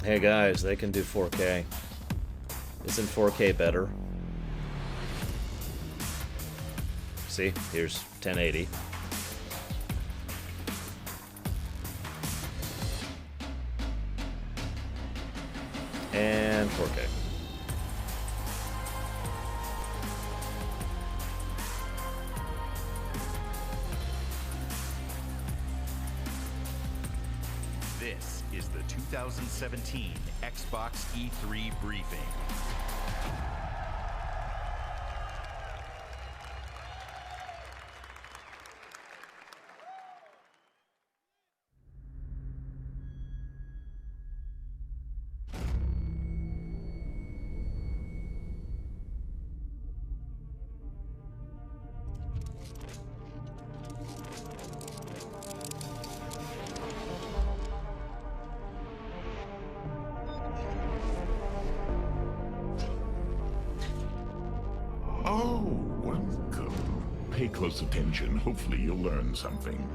Hey guys, they can do 4K. Isn't 4K better? See, here's 1080. And 4K. This is the 2017 Xbox E3 briefing. Oh, welcome. Pay close attention. Hopefully you'll learn something.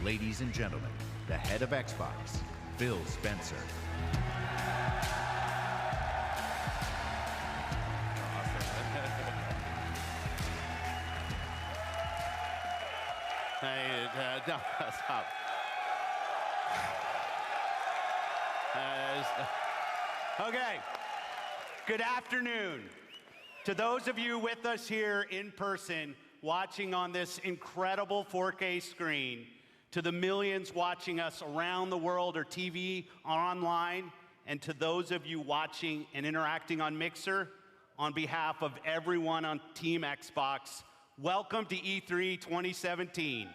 Ladies and gentlemen, the head of Xbox, Phil Spencer. Hey, no, stop. Okay. Good afternoon. To those of you with us here in person, watching on this incredible 4K screen, to the millions watching us around the world or TV or online, and to those of you watching and interacting on Mixer, on behalf of everyone on Team Xbox, welcome to E3 2017.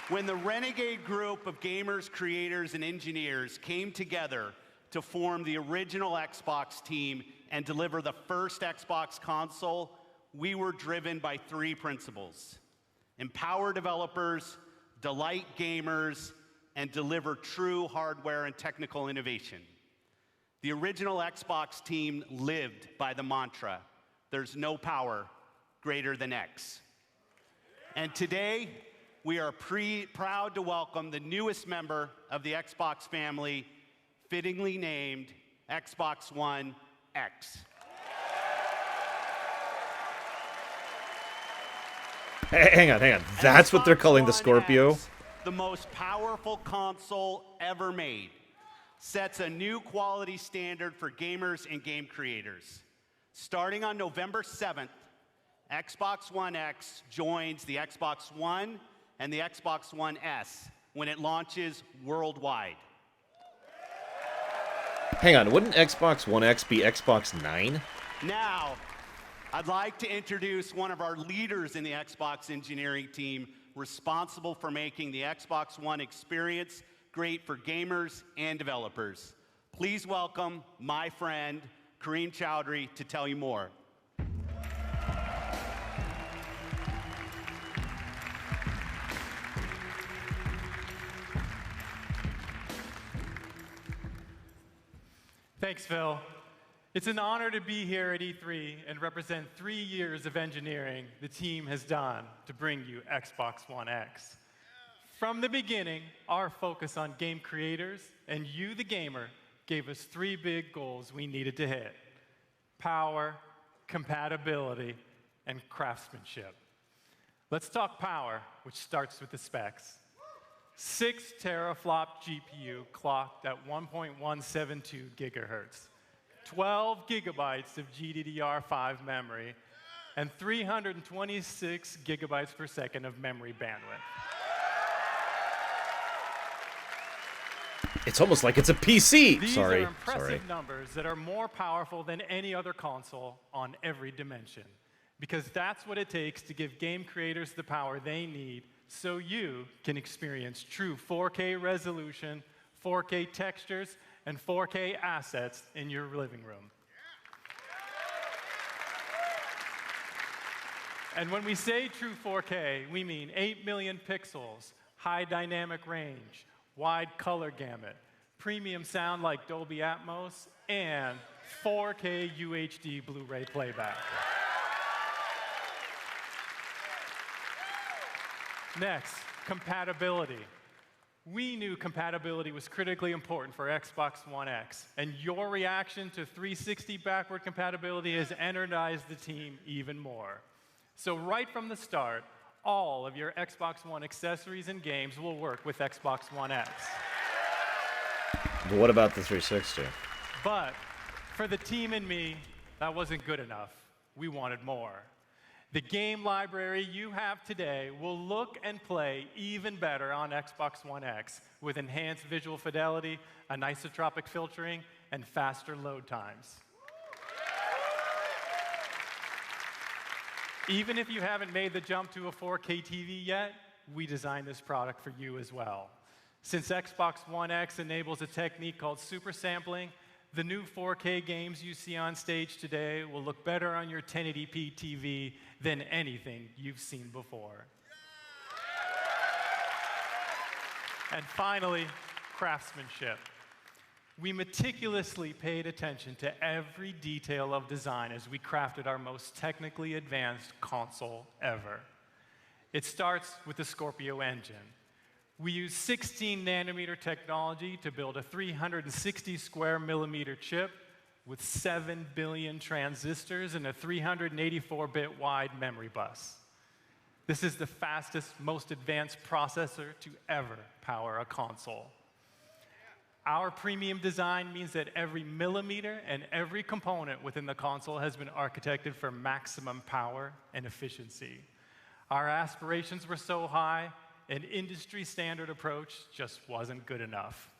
When the renegade group of gamers, creators, and engineers came together to form the original Xbox team and deliver the first Xbox console, we were driven by three principles: empower developers, delight gamers, and deliver true hardware and technical innovation. The original Xbox team lived by the mantra, there's no power greater than X. And today, we are proud to welcome the newest member of the Xbox family, fittingly named Xbox One X. Hang on. That's what they're calling the Scorpio? X, the most powerful console ever made, sets a new quality standard for gamers and game creators. Starting on November 7th, Xbox One X joins the Xbox One and the Xbox One S when it launches worldwide. Hang on, wouldn't Xbox One X be Xbox 9? Now, I'd like to introduce one of our leaders in the Xbox engineering team responsible for making the Xbox One experience great for gamers and developers. Please welcome my friend, Kareem Chowdhury, to tell you more. Thanks, Phil. It's an honor to be here at E3 and represent 3 years of engineering the team has done to bring you Xbox One X. From the beginning, our focus on game creators and you, the gamer, gave us 3 big goals we needed to hit: power, compatibility, and craftsmanship. Let's talk power, which starts with the specs. 6 teraflop GPU clocked at 1.172 gigahertz, 12 gigabytes of GDDR5 memory, and 326 gigabytes per second of memory bandwidth. It's almost like it's a PC. These Sorry. are impressive numbers that are more powerful than any other console on every dimension, because that's what it takes to give game creators the power they need so you can experience true 4K resolution, 4K textures, and 4K assets in your living room. And when we say true 4K, we mean 8 million pixels, high dynamic range, wide color gamut, premium sound like Dolby Atmos, and 4K UHD Blu-ray playback. Next, compatibility. We knew compatibility was critically important for Xbox One X, and your reaction to 360 backward compatibility has energized the team even more. So right from the start, all of your Xbox One accessories and games will work with Xbox One X. But what about the 360? But for the team and me, that wasn't good enough. We wanted more. The game library you have today will look and play even better on Xbox One X with enhanced visual fidelity, anisotropic filtering, and faster load times. Even if you haven't made the jump to a 4K TV yet, we designed this product for you as well. Since Xbox One X enables a technique called super sampling, the new 4K games you see on stage today will look better on your 1080p TV than anything you've seen before. And finally, craftsmanship. We meticulously paid attention to every detail of design as we crafted our most technically advanced console ever. It starts with the Scorpio engine. We use 16-nanometer technology to build a 360 square millimeter chip with 7 billion transistors and a 384-bit wide memory bus. This is the fastest, most advanced processor to ever power a console. Our premium design means that every millimeter and every component within the console has been architected for maximum power and efficiency. Our aspirations were so high, an industry-standard approach just wasn't good enough.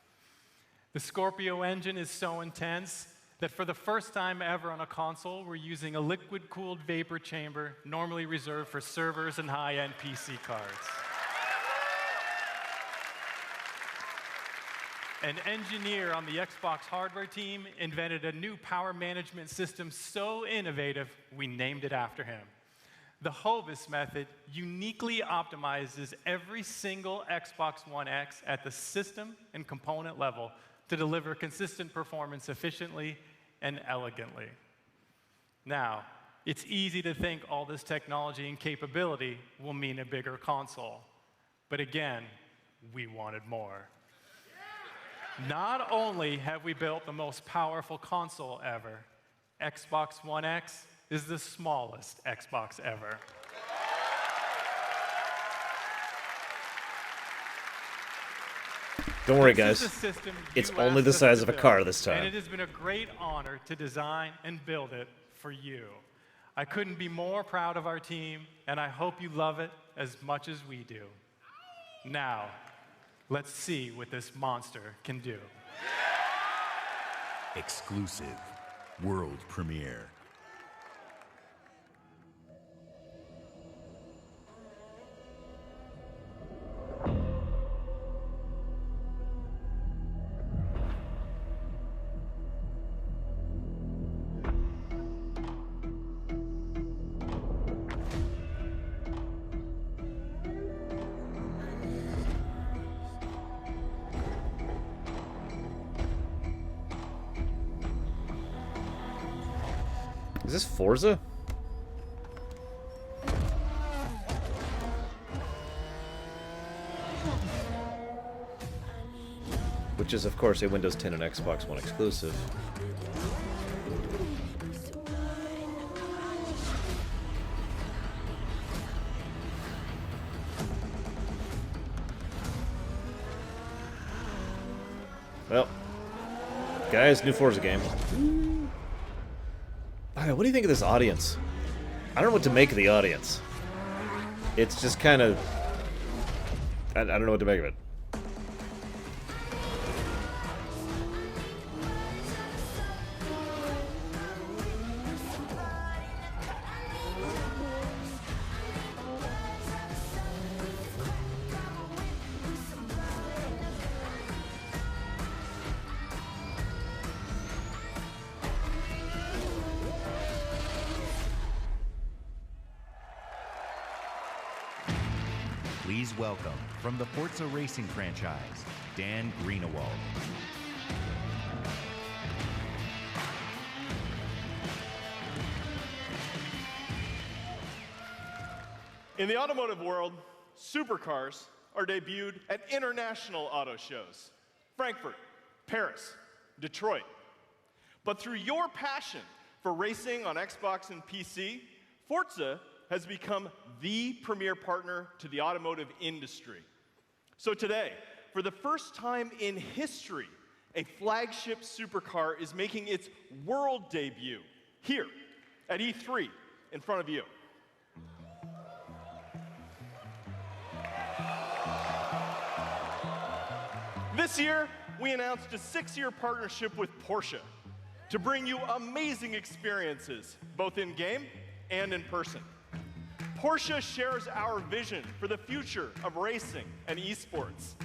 The Scorpio engine is so intense that for the first time ever on a console, we're using a liquid-cooled vapor chamber normally reserved for servers and high-end PC cards. An engineer on the Xbox hardware team invented a new power management system so innovative, we named it after him. The Hovis method uniquely optimizes every single Xbox One X at the system and component level to deliver consistent performance efficiently and elegantly. Now, it's easy to think all this technology and capability will mean a bigger console. But again, we wanted more. Not only have we built the most powerful console ever, Xbox One X is the smallest Xbox ever. Don't worry, guys. It's only the size of a car this time. And it has been a great honor to design and build it for you. I couldn't be more proud of our team, and I hope you love it as much as we do. Now, let's see what this monster can do. Exclusive. World premiere. Is this Forza? Which is, of course, a Windows 10 and Xbox One exclusive. Well, guys, new Forza game. Alright, what do you think of this audience? I don't know what to make of the audience. It's just kind of... I don't know what to make of it. Please welcome, from the Forza Racing franchise, Dan Greenewald. In the automotive world, supercars are debuted at international auto shows. Frankfurt, Paris, Detroit. But through your passion for racing on Xbox and PC, Forza has become the premier partner to the automotive industry. So today, for the first time in history, a flagship supercar is making its world debut here at E3 in front of you. This year, we announced a 6-year partnership with Porsche to bring you amazing experiences, both in-game and in person. Porsche shares our vision for the future of racing and esports.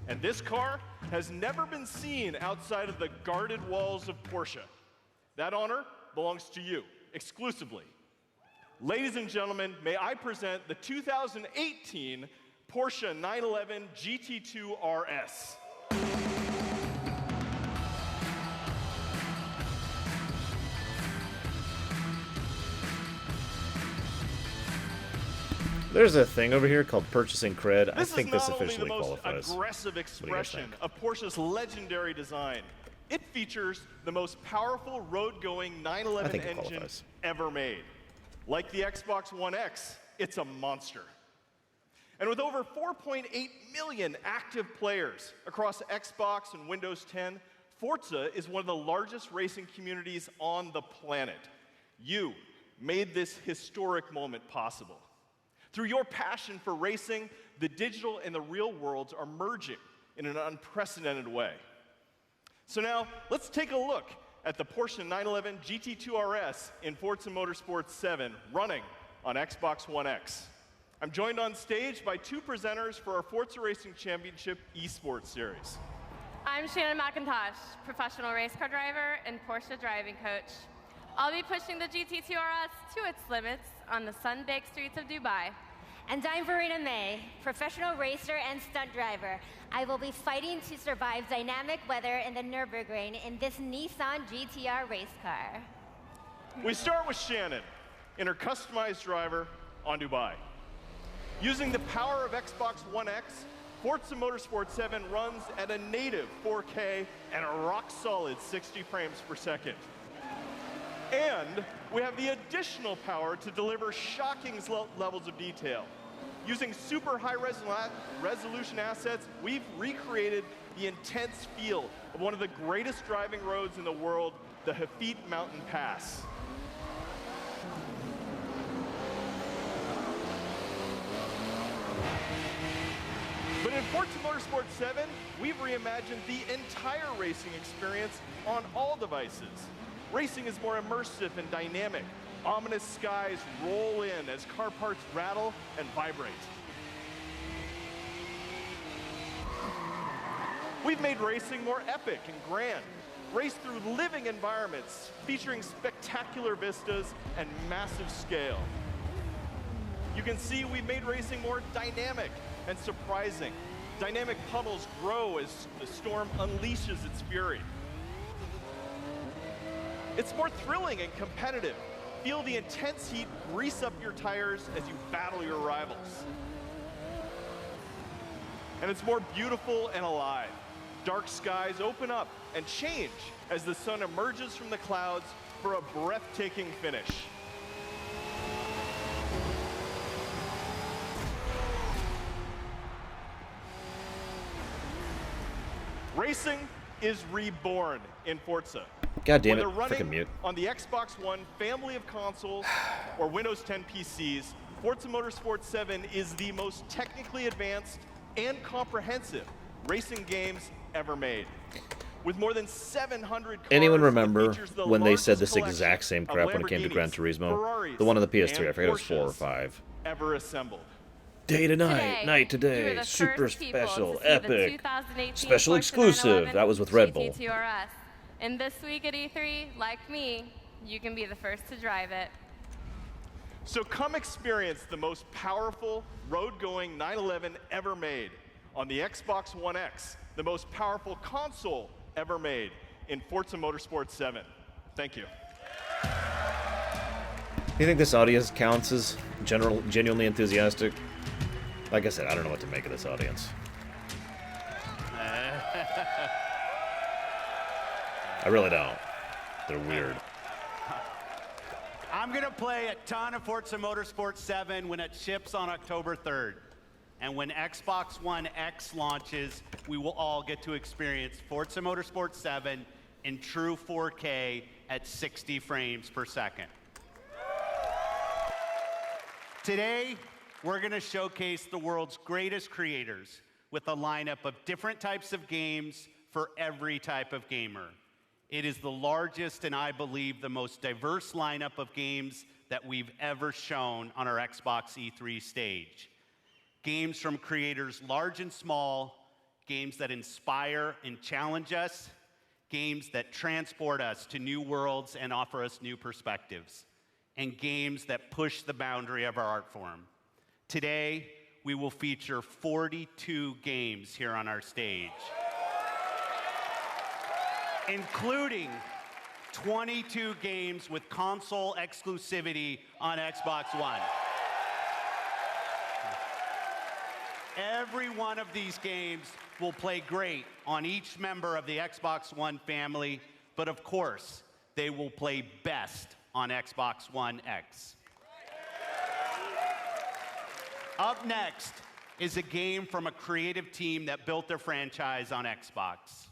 And this car has never been seen outside of the guarded walls of Porsche. That honor belongs to you, exclusively. Ladies and gentlemen, may I present the 2018 Porsche 911 GT2 RS. There's a thing over here called purchasing cred. I This think is this not only officially the most qualifies. aggressive expression think? of Porsche's legendary design. It features the most powerful road-going I 911 think it engine qualifies. ever made. Like the Xbox One X, it's a monster. And with over 4.8 million active players across Xbox and Windows 10, Forza is one of the largest racing communities on the planet. You made this historic moment possible. Through your passion for racing, the digital and the real worlds are merging in an unprecedented way. So now, let's take a look at the Porsche 911 GT2 RS in Forza Motorsport 7 running on Xbox One X. I'm joined on stage by 2 presenters for our Forza Racing Championship eSports series. I'm Shannon McIntosh, professional race car driver and Porsche driving coach. I'll be pushing the GT2 RS to its limits on the sun-baked streets of Dubai. And I'm Verena May, professional racer and stunt driver. I will be fighting to survive dynamic weather in the Nürburgring in this Nissan GTR race car. We start with Shannon in her customized driver on Dubai. Using the power of Xbox One X, Forza Motorsport 7 runs at a native 4K and a rock-solid 60 frames per second. And we have the additional power to deliver shocking levels of detail. Using super high resolution assets, we've recreated the intense feel of one of the greatest driving roads in the world, the Hafit Mountain Pass. But in Forza Motorsport 7, we've reimagined the entire racing experience on all devices. Racing is more immersive and dynamic. Ominous skies roll in as car parts rattle and vibrate. We've made racing more epic and grand. Race through living environments featuring spectacular vistas and massive scale. You can see we've made racing more dynamic and surprising. Dynamic puddles grow as the storm unleashes its fury. It's more thrilling and competitive, Feel the intense heat grease up your tires as you battle your rivals. And it's more beautiful and alive. Dark skies open up and change as the sun emerges from the clouds for a breathtaking finish. Racing is reborn in Forza. God damn it, Whether running freaking mute. on the Xbox One family of consoles or Windows 10 PCs, Forza Motorsport 7 is the most technically advanced and comprehensive racing games ever made. With more than 700 cars, Anyone it remember features the when they said largest this exact same crap when it came to Gran Lamborghinis, Turismo? Ferraris, The one on the PS3, and I forget it was 4 or Porsches 5. ever assembled. Day to night, Today, night to you were day, the super first people special, to see the epic, 2018 special Porsche exclusive. 911 That was with Red Bull. GT2 RS. And this week at E3, like me, you can be the first to drive it. So come experience the most powerful road-going 911 ever made on the Xbox One X, the most powerful console ever made in Forza Motorsport 7. Thank you. You think this audience counts as genuinely enthusiastic? Like I said, I don't know what to make of this audience. I really don't. They're weird. I'm going to play a ton of Forza Motorsport 7 when it ships on October 3rd. And when Xbox One X launches, we will all get to experience Forza Motorsport 7 in true 4K at 60 frames per second. Today, we're going to showcase the world's greatest creators with a lineup of different types of games for every type of gamer. It is the largest and I believe the most diverse lineup of games that we've ever shown on our Xbox E3 stage. Games from creators large and small, games that inspire and challenge us, games that transport us to new worlds and offer us new perspectives, and games that push the boundary of our art form. Today, we will feature 42 games here on our stage, including 22 games with console exclusivity on Xbox One. Every one of these games will play great on each member of the Xbox One family, but of course, they will play best on Xbox One X. Up next is a game from a creative team that built their franchise on Xbox.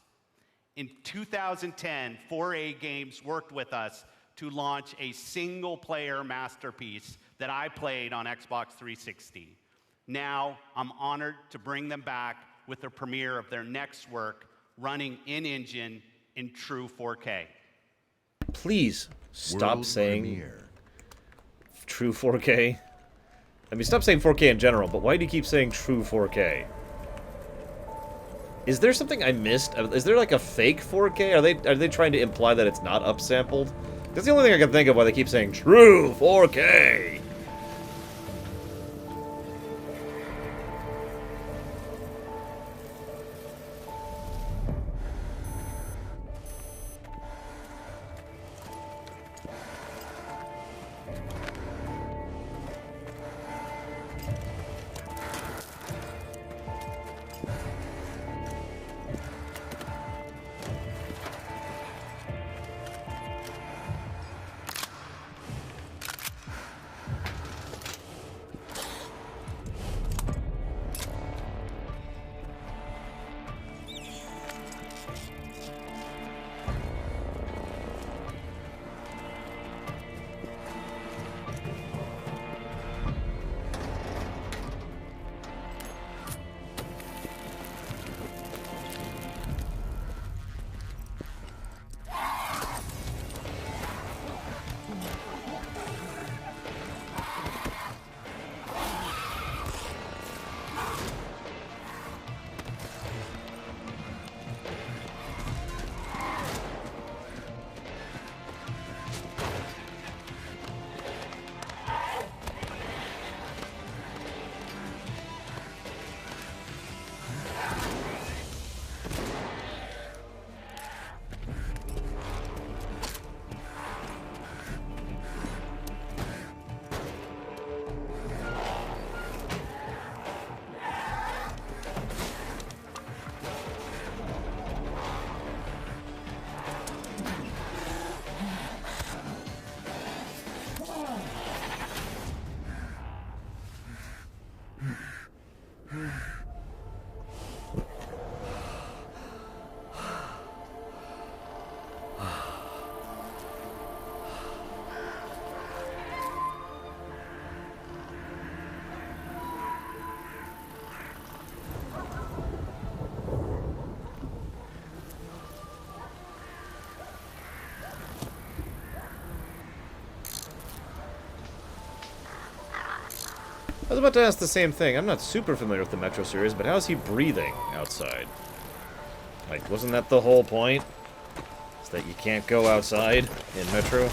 In 2010, 4A Games worked with us to launch a single-player masterpiece that I played on Xbox 360. Now, I'm honored to bring them back with the premiere of their next work, running in-engine in true 4K. Please stop World saying premiere. true 4K. I mean, stop saying 4K in general, but why do you keep saying true 4K? Is there something I missed? Is there like a fake 4K? Are they trying to imply that it's not upsampled? That's the only thing I can think of why they keep saying true 4K. about to ask the same thing. I'm not super familiar with the Metro series, but how's he breathing outside? Like, wasn't that the whole point? Is that you can't go outside in Metro?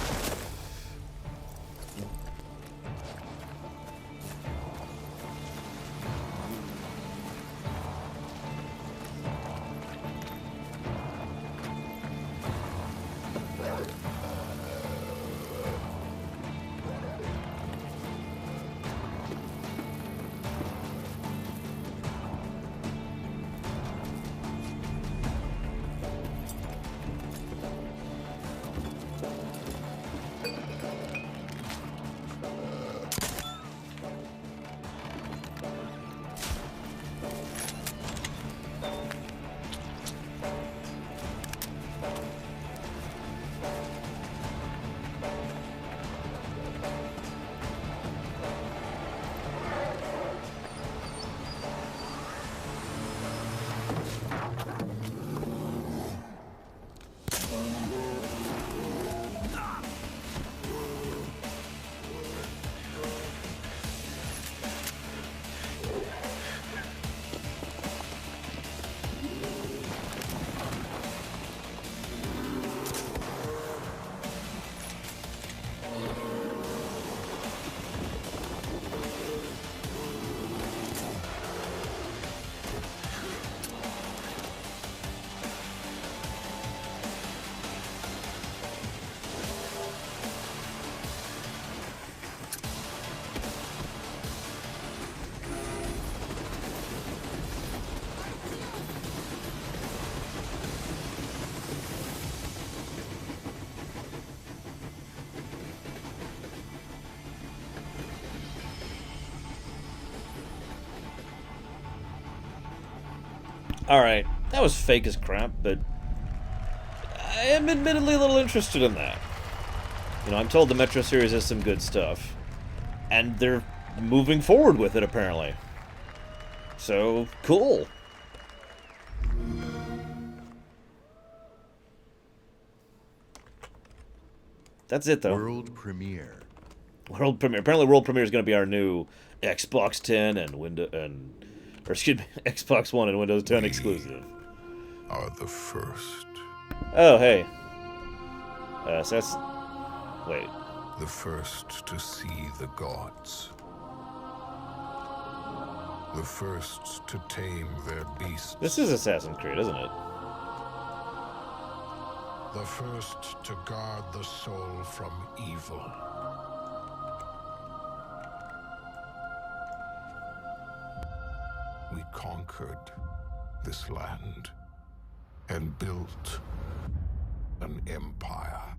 Alright, that was fake as crap, but I am admittedly a little interested in that. You know, I'm told the Metro series has some good stuff, and they're moving forward with it, apparently. So, cool. That's it, though. World premiere. World premiere. Apparently, world premiere is going to be our new Xbox 10 and Xbox One and Windows 10 exclusive. Are the first. Oh, hey. So that's... Wait. The first to see the gods. The first to tame their beasts. This is Assassin's Creed, isn't it? The first to guard the soul from evil. We conquered this land and built an empire.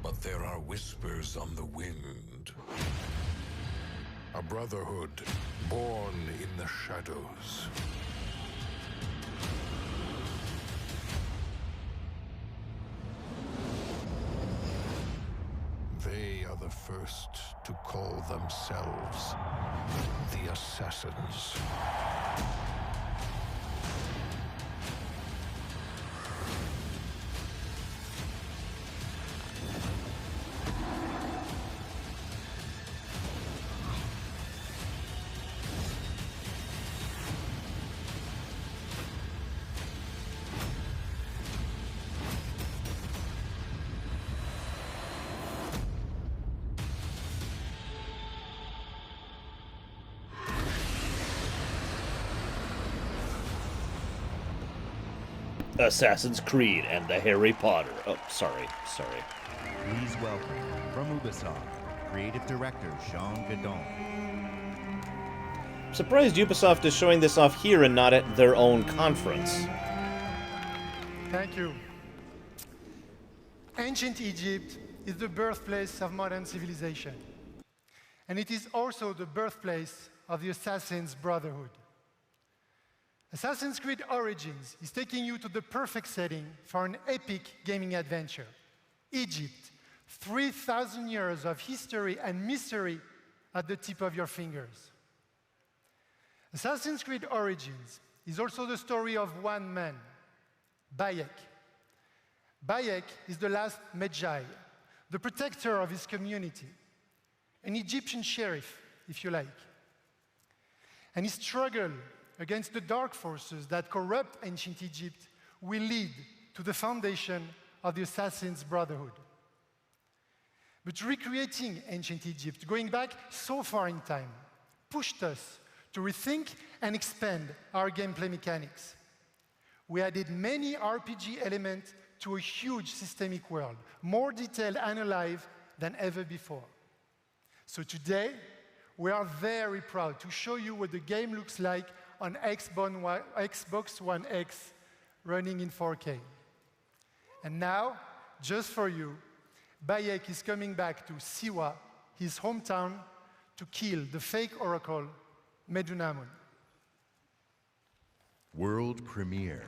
But there are whispers on the wind. A brotherhood born in the shadows. They are the first to call themselves the Assassins. Assassin's Creed and the Harry Potter. Oh, sorry. Please welcome, from Ubisoft, Creative Director Jean Gadon. Surprised Ubisoft is showing this off here and not at their own conference. Thank you. Ancient Egypt is the birthplace of modern civilization. And it is also the birthplace of the Assassin's Brotherhood. Assassin's Creed Origins is taking you to the perfect setting for an epic gaming adventure. Egypt, 3,000 years of history and mystery at the tip of your fingers. Assassin's Creed Origins is also the story of one man, Bayek. Bayek is the last Magi, the protector of his community, an Egyptian sheriff, if you like. And his struggle against the dark forces that corrupt ancient Egypt will lead to the foundation of the Assassin's Brotherhood. But recreating ancient Egypt, going back so far in time, pushed us to rethink and expand our gameplay mechanics. We added many RPG elements to a huge systemic world, more detailed and alive than ever before. So today, we are very proud to show you what the game looks like on Xbox One X running in 4K. And now, just for you, Bayek is coming back to Siwa, his hometown, to kill the fake oracle, Medunamun. World premiere.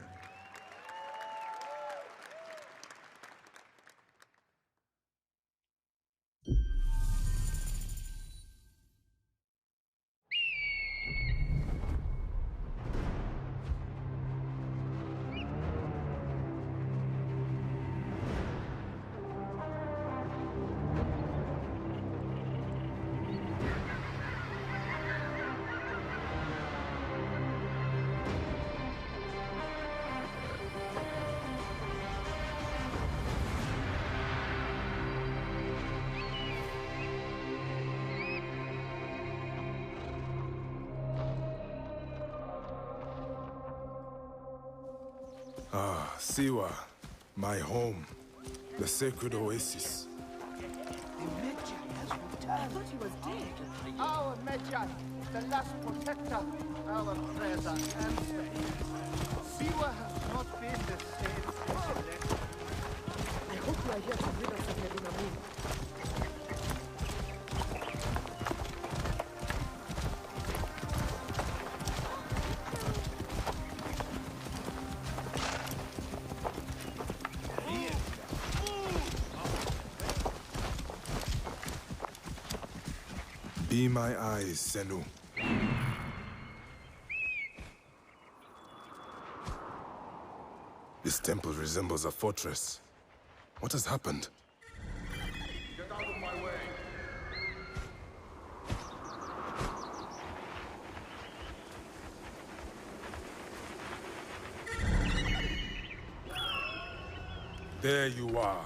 Ah, Siwa, my home, the sacred oasis. Our Magi, the last protector, our treasure Anthem. Siwa has not been the same since he left. I hope you are here to rid us of Medunamun. Be my eyes, Senu. This temple resembles a fortress. What has happened? Get out of my way. There you are,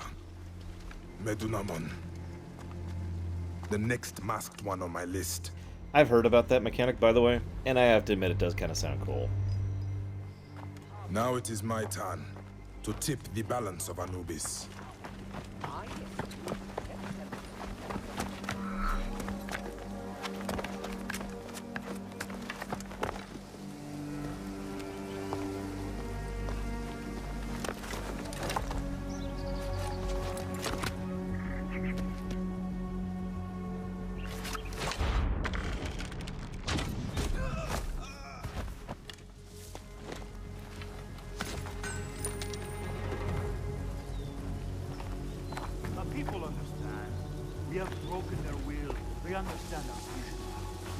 Medunamun. The next masked one on my list. I've heard about that mechanic, by the way, and I have to admit it does kind of sound cool. Now it is my turn to tip the balance of Anubis.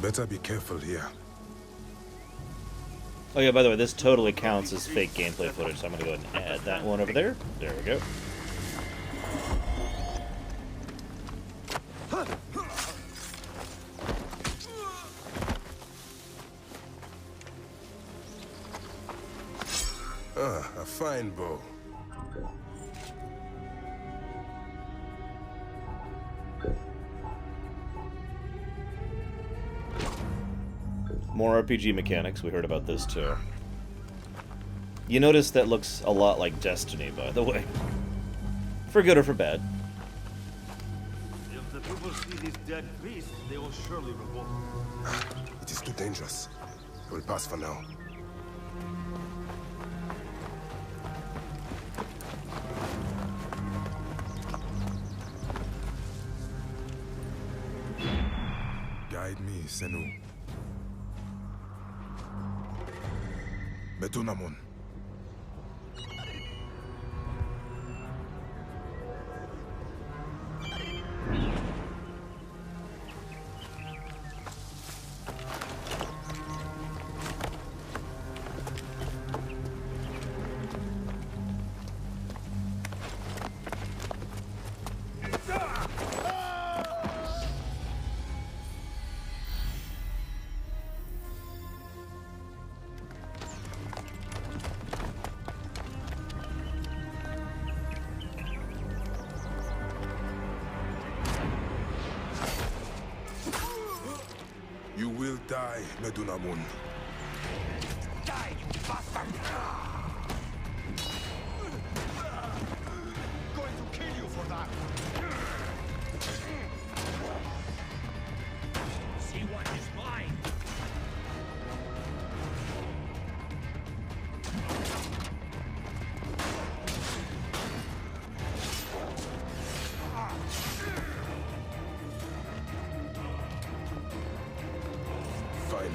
Better be careful here. Oh yeah, by the way, this totally counts as fake gameplay footage, so I'm gonna go ahead and add that one over there. There we go. Ah, a fine bow. More RPG mechanics, we heard about this too. You notice that looks a lot like Destiny, by the way. For good or for bad. If the people see these dead beasts, they will surely revolt. It is too dangerous. I will pass for now. Guide me, Senu. Medunamun. You will die, Medunamun. Die, you bastard! Going to kill you for that. See what is mine. Finally.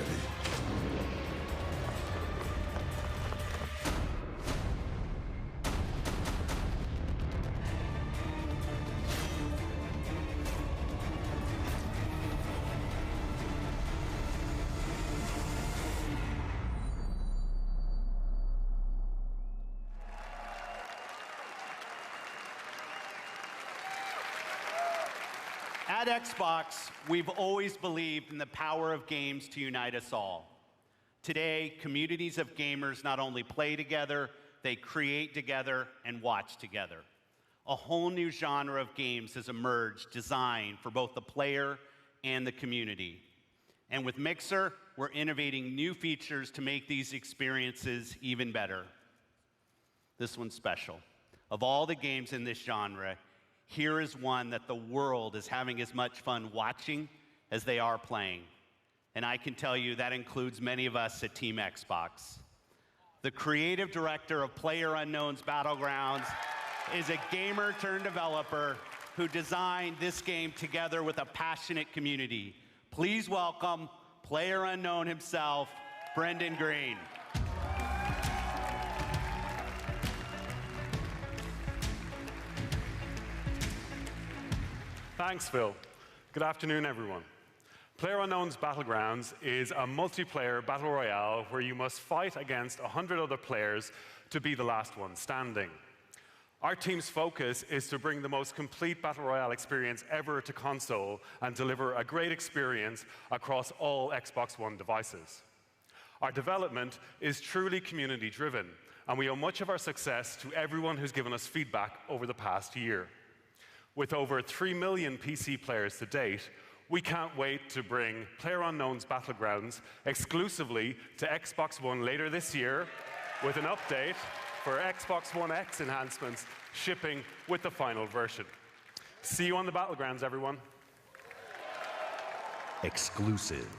At Xbox, we've always believed in the power of games to unite us all. Today, communities of gamers not only play together, they create together and watch together. A whole new genre of games has emerged designed for both the player and the community. And with Mixer, we're innovating new features to make these experiences even better. This one's special. Of all the games in this genre, here is one that the world is having as much fun watching as they are playing. And I can tell you that includes many of us at Team Xbox. The creative director of PlayerUnknown's Battlegrounds is a gamer turned developer who designed this game together with a passionate community. Please welcome PlayerUnknown himself, Brendan Green. Thanks, Phil. Good afternoon, everyone. PlayerUnknown's Battlegrounds is a multiplayer battle royale where you must fight against 100 other players to be the last one standing. Our team's focus is to bring the most complete battle royale experience ever to console and deliver a great experience across all Xbox One devices. Our development is truly community-driven, and we owe much of our success to everyone who's given us feedback over the past year. With over 3 million PC players to date, we can't wait to bring PlayerUnknown's Battlegrounds exclusively to Xbox One later this year with an update for Xbox One X enhancements shipping with the final version. See you on the Battlegrounds, everyone. Exclusive.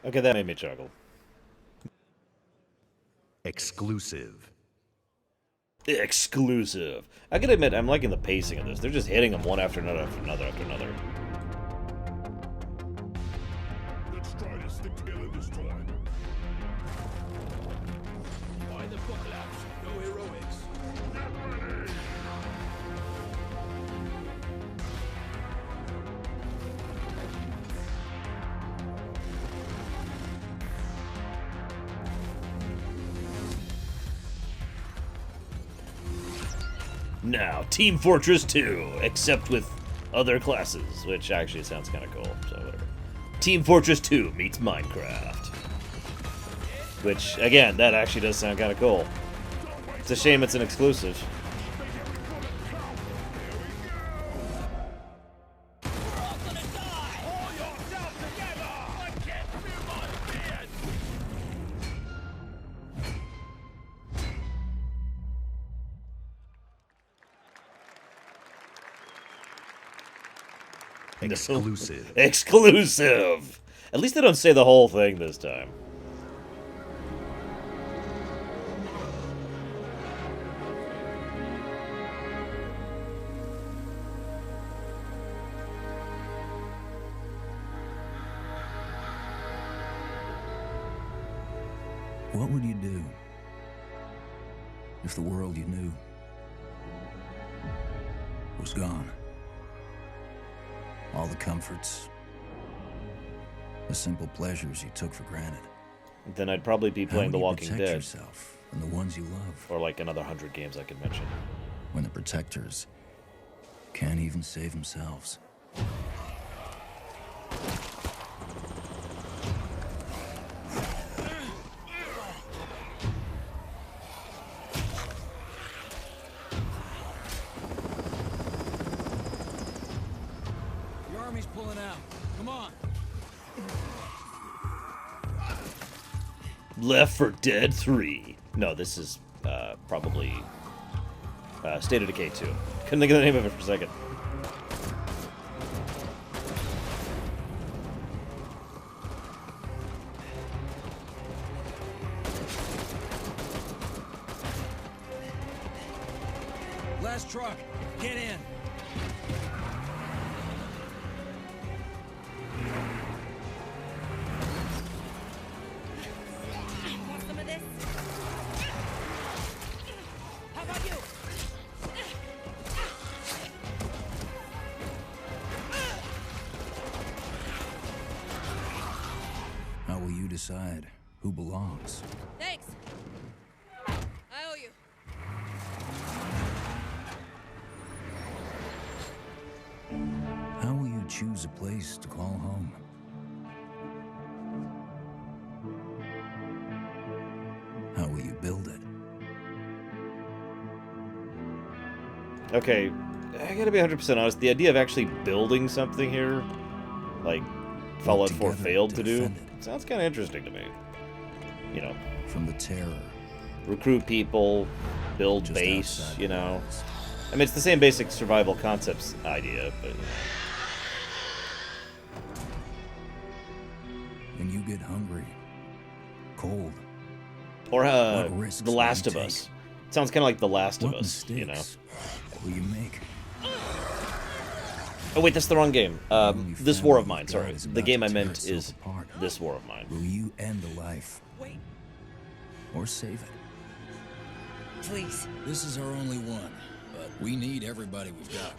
Okay, that made me chuckle. Exclusive. Exclusive. I gotta admit, I'm liking the pacing of this. They're just hitting them one after another, after another, after another. Let's try to stick together this time. Why the buckle ups? No heroics. Now, Team Fortress 2, except with other classes, which actually sounds kind of cool, so whatever. Team Fortress 2 meets Minecraft. Which, again, that actually does sound kind of cool. It's a shame it's an exclusive. Exclusive. Exclusive! At least they don't say the whole thing this time. What would you do if the world you knew was gone? All the comforts, the simple pleasures you took for granted. Then I'd probably be playing The Walking protect Dead. yourself and the ones you love. Or like another 100 games I could mention. When the protectors can't even save themselves. Pulling out. Come on. Left 4 Dead 3. No, this is probably State of Decay 2. Couldn't think of the name of it for a second. Last truck. Get in. How will you decide who belongs? Thanks. I owe you. How will you choose a place to call home? How will you build it? Okay, I gotta be 100% honest. The idea of actually building something here, like Fallout 4 failed to do, sounds kind of interesting to me. You know, from the terror, recruit people, build base. You know, I mean, it's the same basic survival concepts idea, but when you get hungry, cold, or The Last of Us. It sounds kind of like The Last of Us. You know. Will you make? Oh wait, that's the wrong game. This War of Mine. Sorry, the game I meant is This War of Mine. Will you end a life? Wait. Or save it? Please. This is our only one, but we need everybody we've got.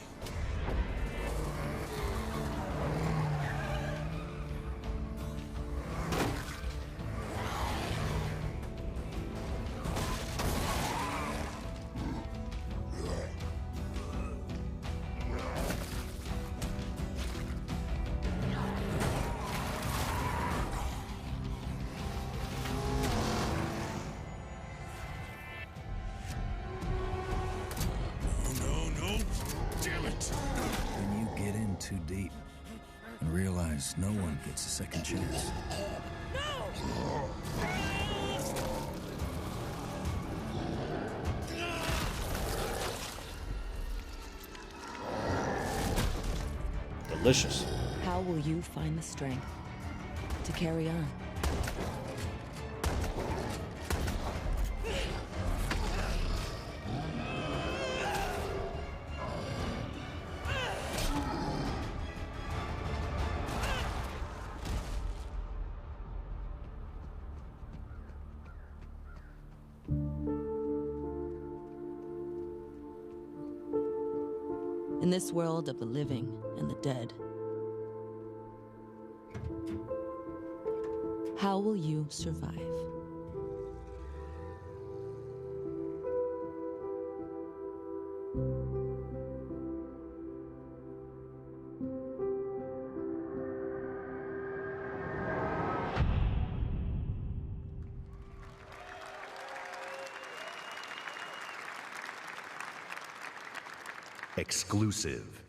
When you get in too deep and realize no one gets a second chance. Delicious. How will you find the strength to carry on? In this world of the living and the dead, how will you survive? exclusive.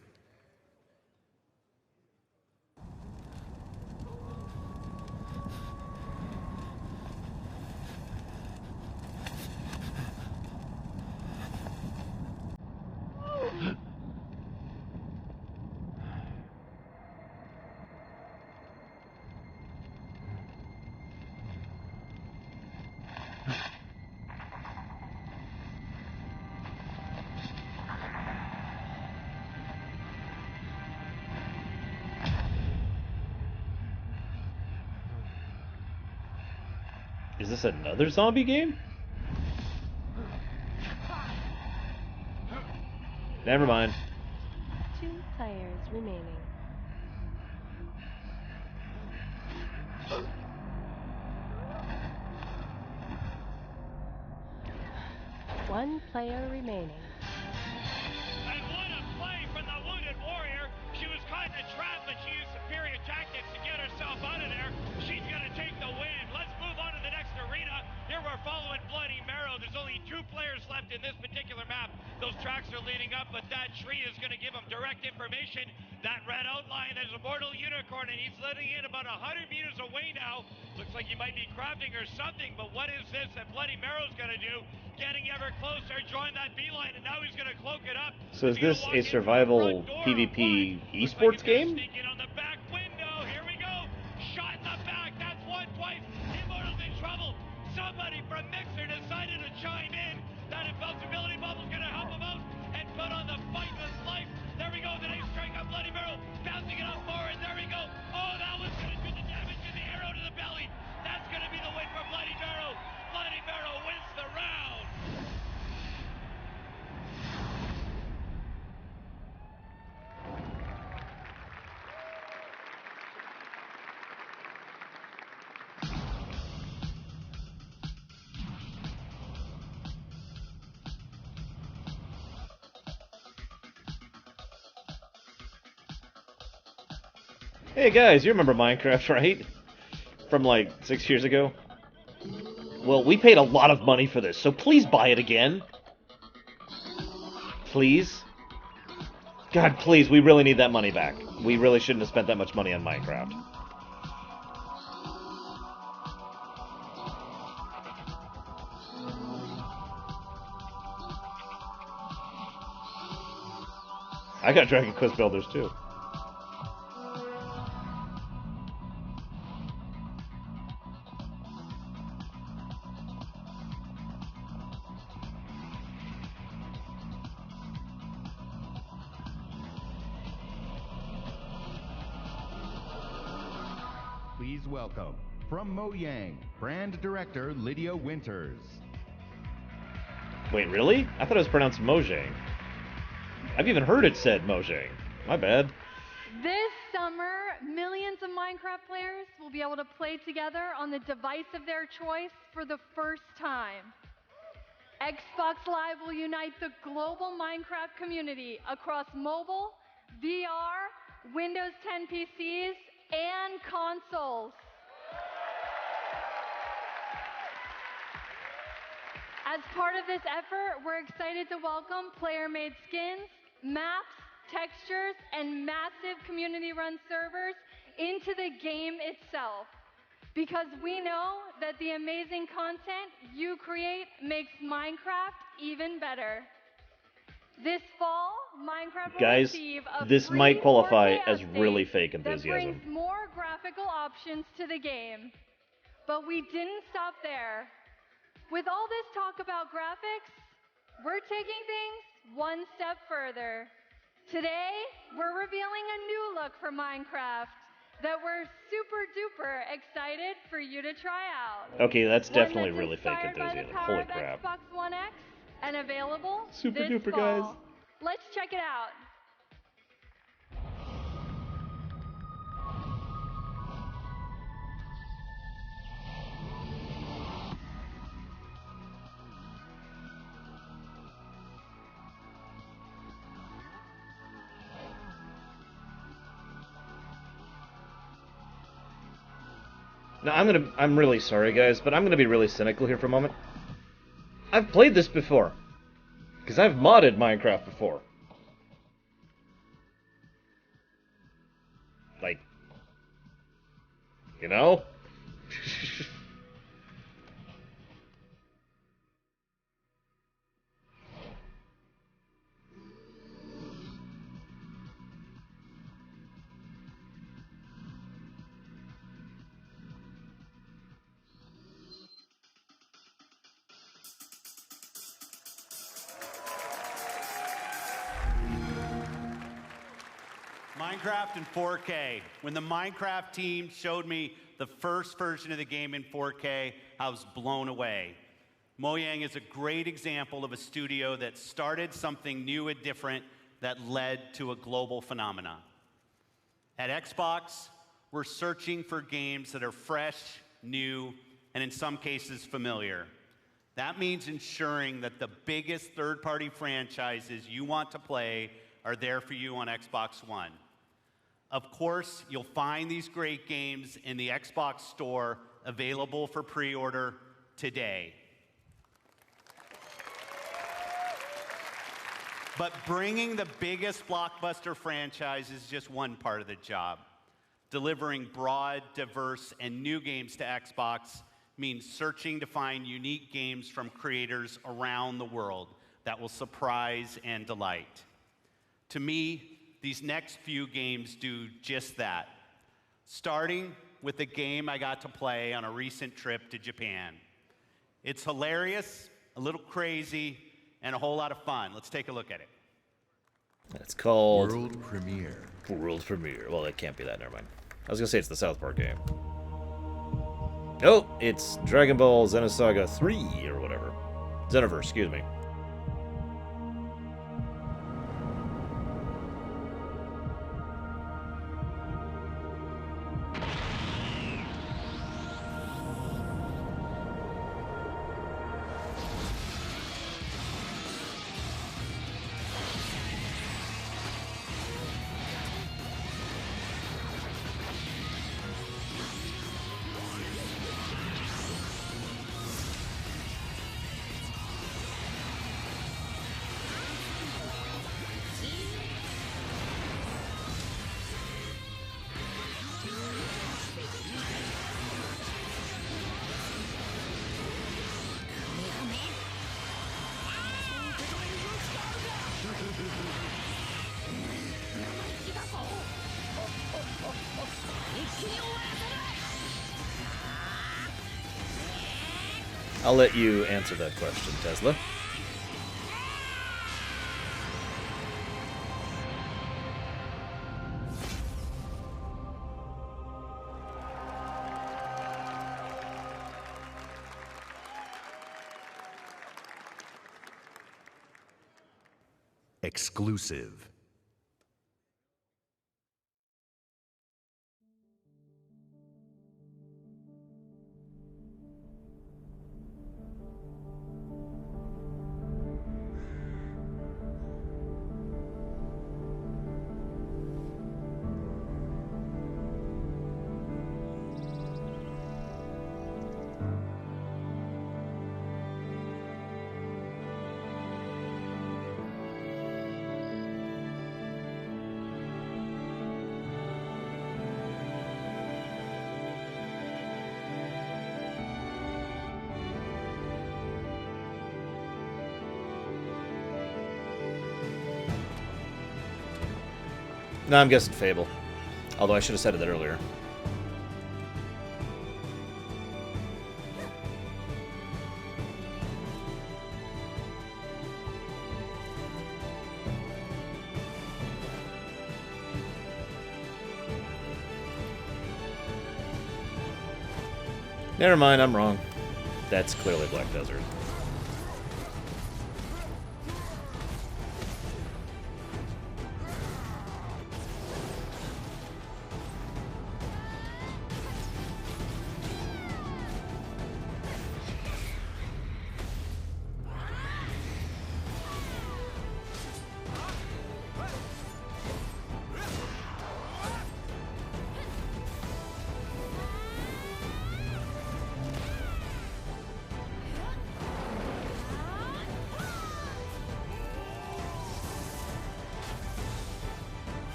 Is this another zombie game? Never mind. 2 players remaining. One player remaining. And what a play from the wounded warrior. She was caught in a trap, but she used superior tactics to get herself out of there. She's going to take the win. Let's move on to the next arena. Here we're following Bloody Marrow. There's only 2 players left in this particular map. Those tracks are leading up, but that tree is going to give them direct information. That red outline, there's a mortal unicorn, and he's letting in about 100 meters away now. Looks like he might be crafting or something, but what is this that Bloody Marrow's going to do? Getting ever closer, join that beeline, and now he's going to cloak it up. So is this a survival PvP esports game? On the back window, here we go. Shot in the back, that's one twice. Immortal's in trouble. Somebody from Mixer decided to chime in. That invincibility bubble's going to help him out and put on the fight of his life. There we go, the nice strike on Bloody Marrow, bouncing it up forward. There we go. Oh, that was going to do the damage to the arrow to the belly. That's going to be the win for Bloody Marrow. Bloody Marrow wins the round. Hey guys, you remember Minecraft, right? From like 6 years ago? Well, we paid a lot of money for this, so please buy it again. Please? God, please, we really need that money back. We really shouldn't have spent that much money on Minecraft. I got Dragon Quest Builders too. Please welcome, from Mojang, brand director Lydia Winters. Wait, really? I thought it was pronounced Mojang. I've even heard it said Mojang. My bad. This summer, millions of Minecraft players will be able to play together on the device of their choice for the first time. Xbox Live will unite the global Minecraft community across mobile, VR, Windows 10 PCs, and consoles. As part of this effort, we're excited to welcome player-made skins, maps, textures, and massive community-run servers into the game itself. Because we know that the amazing content you create makes Minecraft even better. This fall, Minecraft will Guys, receive a this free might qualify 4K as update really fake that enthusiasm. brings more graphical options to the game. But we didn't stop there. With all this talk about graphics, we're taking things one step further. Today, we're revealing a new look for Minecraft that we're super duper excited for you to try out. Okay, that's One definitely that's really fake inspired by the enthusiasm. power Holy of crap. Xbox One X and available Super this duper, fall. guys. Let's check it out. Now, I'm really sorry, guys, but I'm gonna be really cynical here for a moment. I've played this before. Because I've modded Minecraft before. You know? Minecraft in 4K. When the Minecraft team showed me the first version of the game in 4K, I was blown away. Mojang is a great example of a studio that started something new and different that led to a global phenomenon. At Xbox, we're searching for games that are fresh, new, and in some cases familiar. That means ensuring that the biggest third-party franchises you want to play are there for you on Xbox One. Of course, you'll find these great games in the Xbox Store, available for pre-order today. But bringing the biggest blockbuster franchise is just one part of the job. Delivering broad, diverse, and new games to Xbox means searching to find unique games from creators around the world that will surprise and delight. To me, these next few games do just that, starting with a game I got to play on a recent trip to Japan. It's hilarious, a little crazy, and a whole lot of fun. Let's take a look at it. It's called... World Premiere. World Premiere. Well, it can't be that, never mind. I was gonna say it's the South Park game. Oh, it's Dragon Ball Xenosaga 3, or whatever. Xenoverse, excuse me. I'll let you answer that question, Tesla. Exclusive. No, I'm guessing Fable. Although I should have said it earlier. Never mind, I'm wrong. That's clearly Black Desert.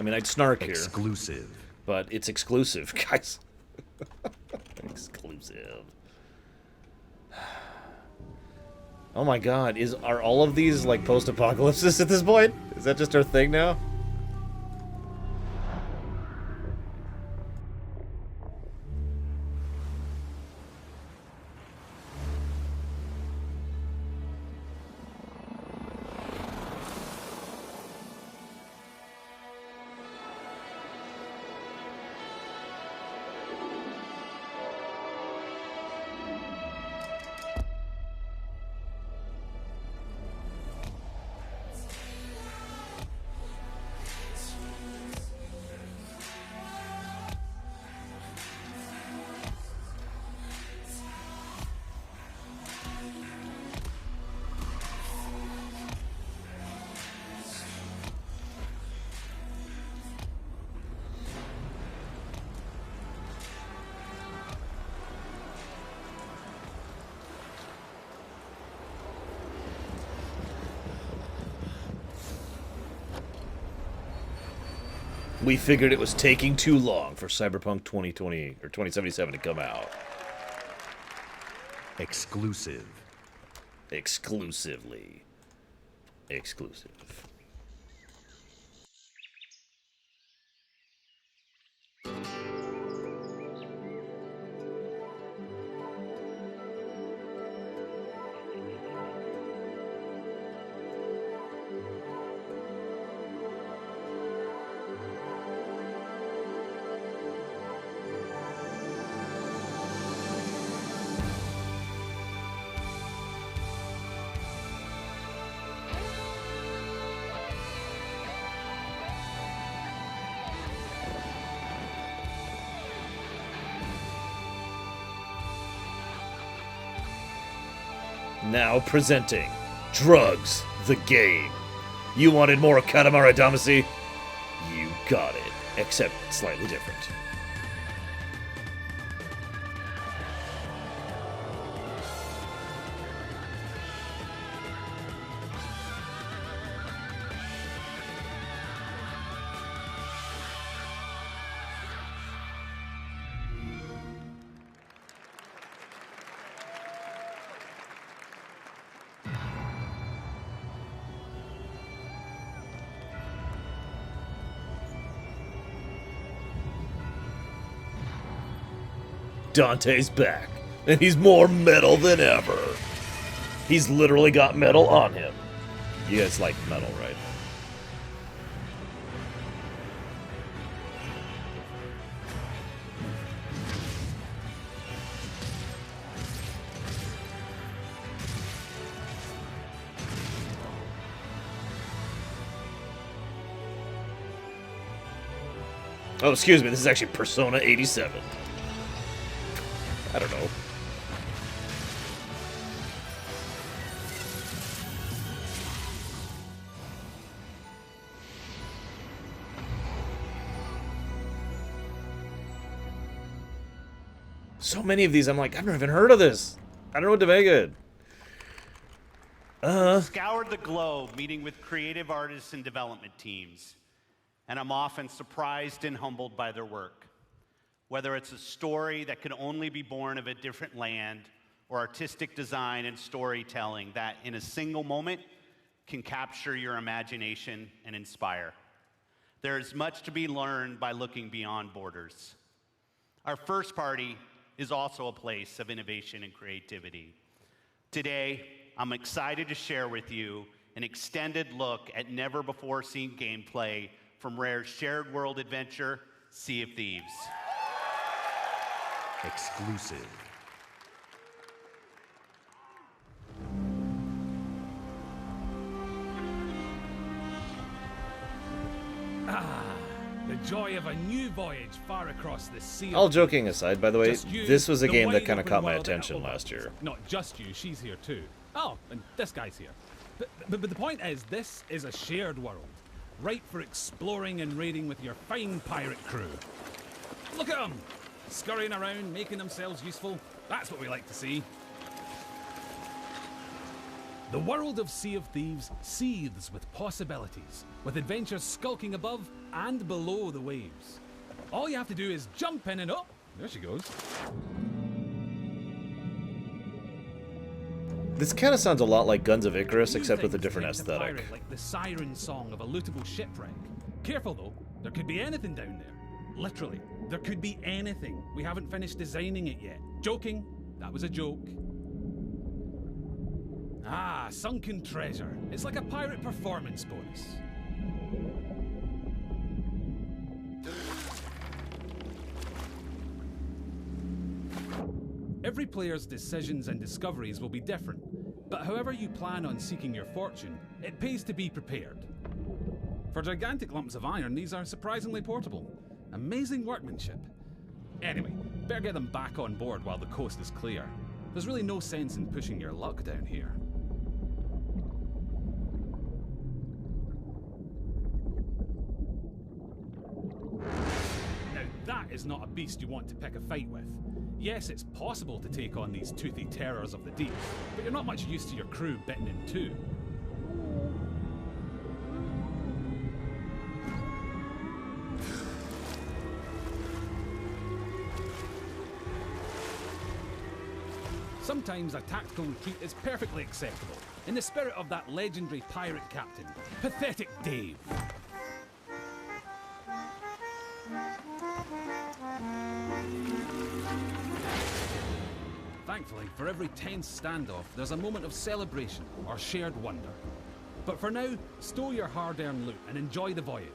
I mean, I'd snark here. Exclusive. But it's exclusive, guys. Exclusive. Oh my god, are all of these like post-apocalypses at this point? Is that just our thing now? We figured it was taking too long for Cyberpunk 2020 or 2077 to come out. Exclusive. Exclusively. Exclusive. Now presenting Drugs, the game. You wanted more Katamari Damacy? You got it, except slightly different. Dante's back, and he's more metal than ever. He's literally got metal on him. You guys like metal, right? Oh, excuse me, this is actually Persona 87. I don't know. So many of these, I'm like, I've never even heard of this. I don't know what to make it. Scoured the globe meeting with creative artists and development teams, and I'm often surprised and humbled by their work. Whether it's a story that could only be born of a different land, or artistic design and storytelling that in a single moment can capture your imagination and inspire. There is much to be learned by looking beyond borders. Our first party is also a place of innovation and creativity. Today, I'm excited to share with you an extended look at never-before-seen gameplay from Rare's shared world adventure, Sea of Thieves. Exclusive. The joy of a new voyage far across the sea. All joking aside, by the way, You, this was a the game that wide kind of open caught my world and attention open last year. Not just you, she's here too. Oh, and this guy's here. But the point is, this is a shared world, ripe for exploring and raiding with your fine pirate crew. Look at them! Scurrying around, making themselves useful. That's what we like to see. The world of Sea of Thieves seethes with possibilities, with adventures skulking above and below the waves. All you have to do is jump in and oh, there she goes. This kind of sounds a lot like Guns of Icarus, New except with a things different tend to aesthetic. pirate like the siren song of a lootable shipwreck. Careful though, there could be anything down there. Literally, there could be anything. We haven't finished designing it yet. Joking, that was a joke. Ah, sunken treasure. It's like a pirate performance bonus. Every player's decisions and discoveries will be different, but however you plan on seeking your fortune, it pays to be prepared. For gigantic lumps of iron, these are surprisingly portable. Amazing workmanship. Anyway, better get them back on board while the coast is clear. There's really no sense in pushing your luck down here. Now that is not a beast you want to pick a fight with. Yes, it's possible to take on these toothy terrors of the deep, but you're not much used to your crew bitten in two. Sometimes a tactical retreat is perfectly acceptable, in the spirit of that legendary pirate captain, Pathetic Dave. Thankfully, for every tense standoff, there's a moment of celebration or shared wonder. But for now, stow your hard-earned loot and enjoy the voyage.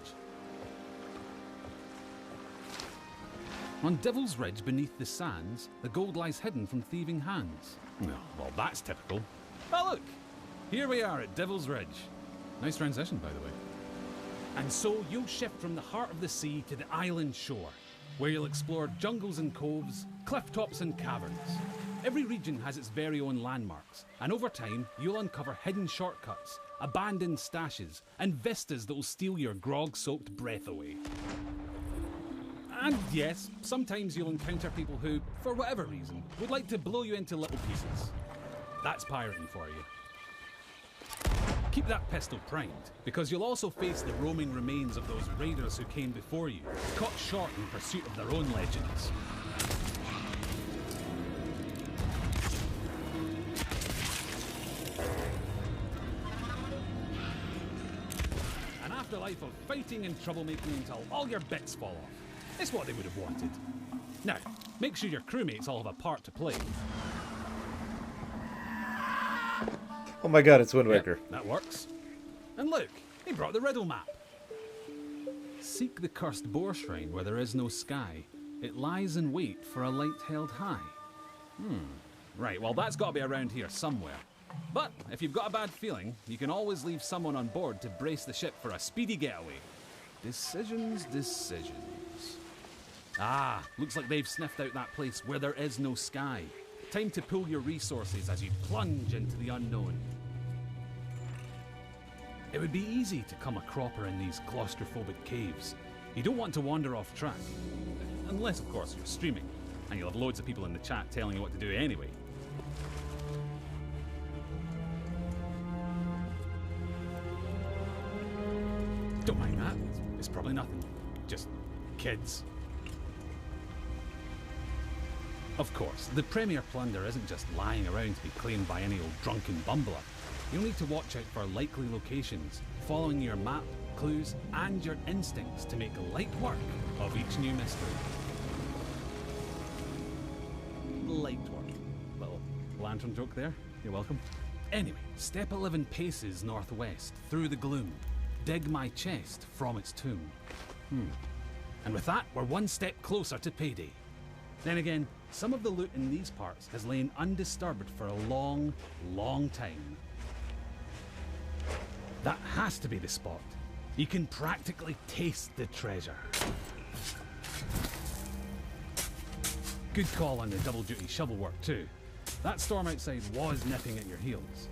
On Devil's Ridge beneath the sands, the gold lies hidden from thieving hands. Well, that's typical. Oh look! Here we are at Devil's Ridge. Nice transition, by the way. And so you'll shift from the heart of the sea to the island shore, where you'll explore jungles and coves, cliff tops and caverns. Every region has its very own landmarks, and over time, you'll uncover hidden shortcuts, abandoned stashes, and vistas that will steal your grog-soaked breath away. And yes, sometimes you'll encounter people who, for whatever reason, would like to blow you into little pieces. That's pirating for you. Keep that pistol primed, because you'll also face the roaming remains of those raiders who came before you, caught short in pursuit of their own legends. An afterlife of fighting and troublemaking until all your bits fall off. It's what they would have wanted. Now, make sure your crewmates all have a part to play. Oh my god, it's Wind Waker. That works. And look, he brought the riddle map. Seek the cursed boar shrine where there is no sky. It lies in wait for a light held high. Right, well that's got to be around here somewhere. But if you've got a bad feeling, you can always leave someone on board to brace the ship for a speedy getaway. Decisions. Ah, looks like they've sniffed out that place where there is no sky. Time to pull your resources as you plunge into the unknown. It would be easy to come a cropper in these claustrophobic caves. You don't want to wander off track. Unless, of course, you're streaming, and you'll have loads of people in the chat telling you what to do anyway. Don't mind that, it's probably nothing. Just kids. Of course, the premier plunder isn't just lying around to be claimed by any old drunken bumbler. You'll need to watch out for likely locations, following your map, clues, and your instincts to make light work of each new mystery. Light work. Little lantern joke there. You're welcome. Anyway, step 11 paces northwest, through the gloom. Dig my chest from its tomb. And with that, we're one step closer to payday. Then again, some of the loot in these parts has lain undisturbed for a long, long time. That has to be the spot. You can practically taste the treasure. Good call on the double-duty shovel work too. That storm outside was nipping at your heels.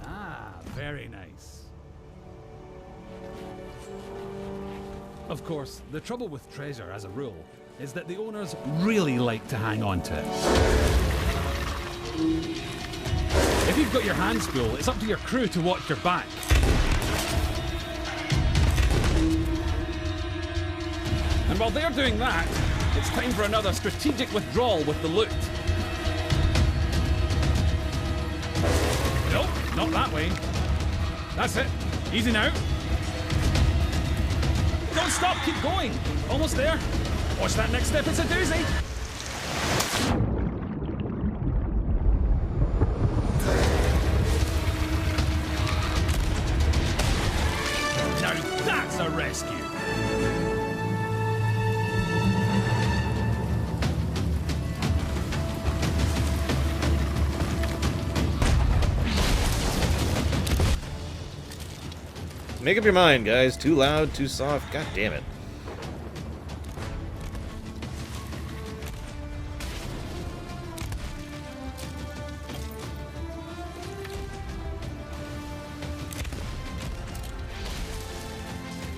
Ah, very nice. Of course, the trouble with treasure, as a rule, is that the owners really like to hang on to it. If you've got your hands full, it's up to your crew to watch your back. And while they're doing that, it's time for another strategic withdrawal with the loot. Nope, not that way. That's it. Easy now. Don't stop, keep going. Almost there. Watch that next step, it's a doozy. Now that's a rescue. Make up your mind, guys. Too loud, too soft. God damn it.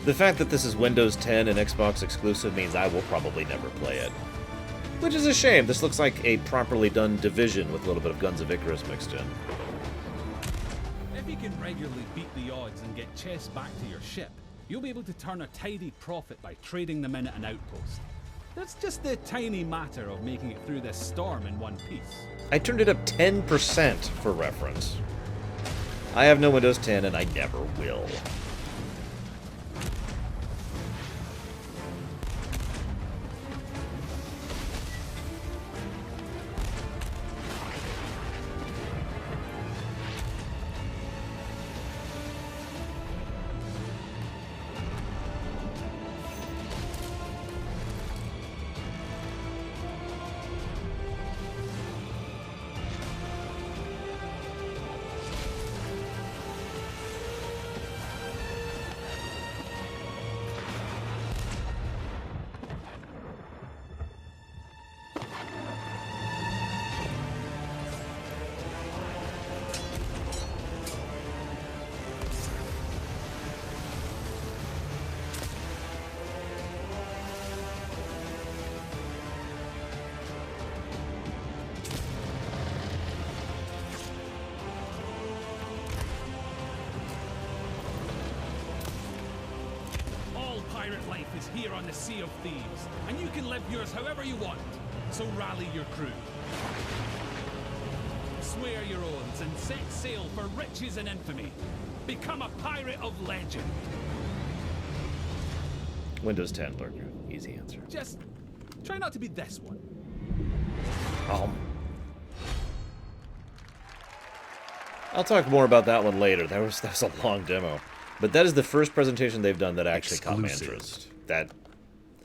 The fact that this is Windows 10 and Xbox exclusive means I will probably never play it. Which is a shame. This looks like a properly done Division with a little bit of Guns of Icarus mixed in. If you can regularly beat the odds and get chests back to your ship, you'll be able to turn a tidy profit by trading them in at an outpost. That's just the tiny matter of making it through this storm in one piece. I turned it up 10% for reference. I have no Windows 10 and I never will. Pirate life is here on the Sea of Thieves, and you can live yours however you want. So rally your crew. Swear your oaths and set sail for riches and infamy. Become a pirate of legend. Windows 10, Lurker. Easy answer. Just try not to be this one. I'll talk more about that one later. That was a long demo. But that is the first presentation they've done that actually caught my interest. That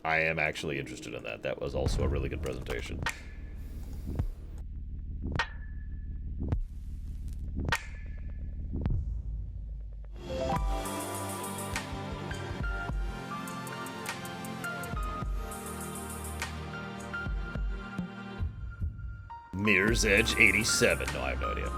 I am actually interested in that. That was also a really good presentation. Mirror's Edge 87. No, I have no idea.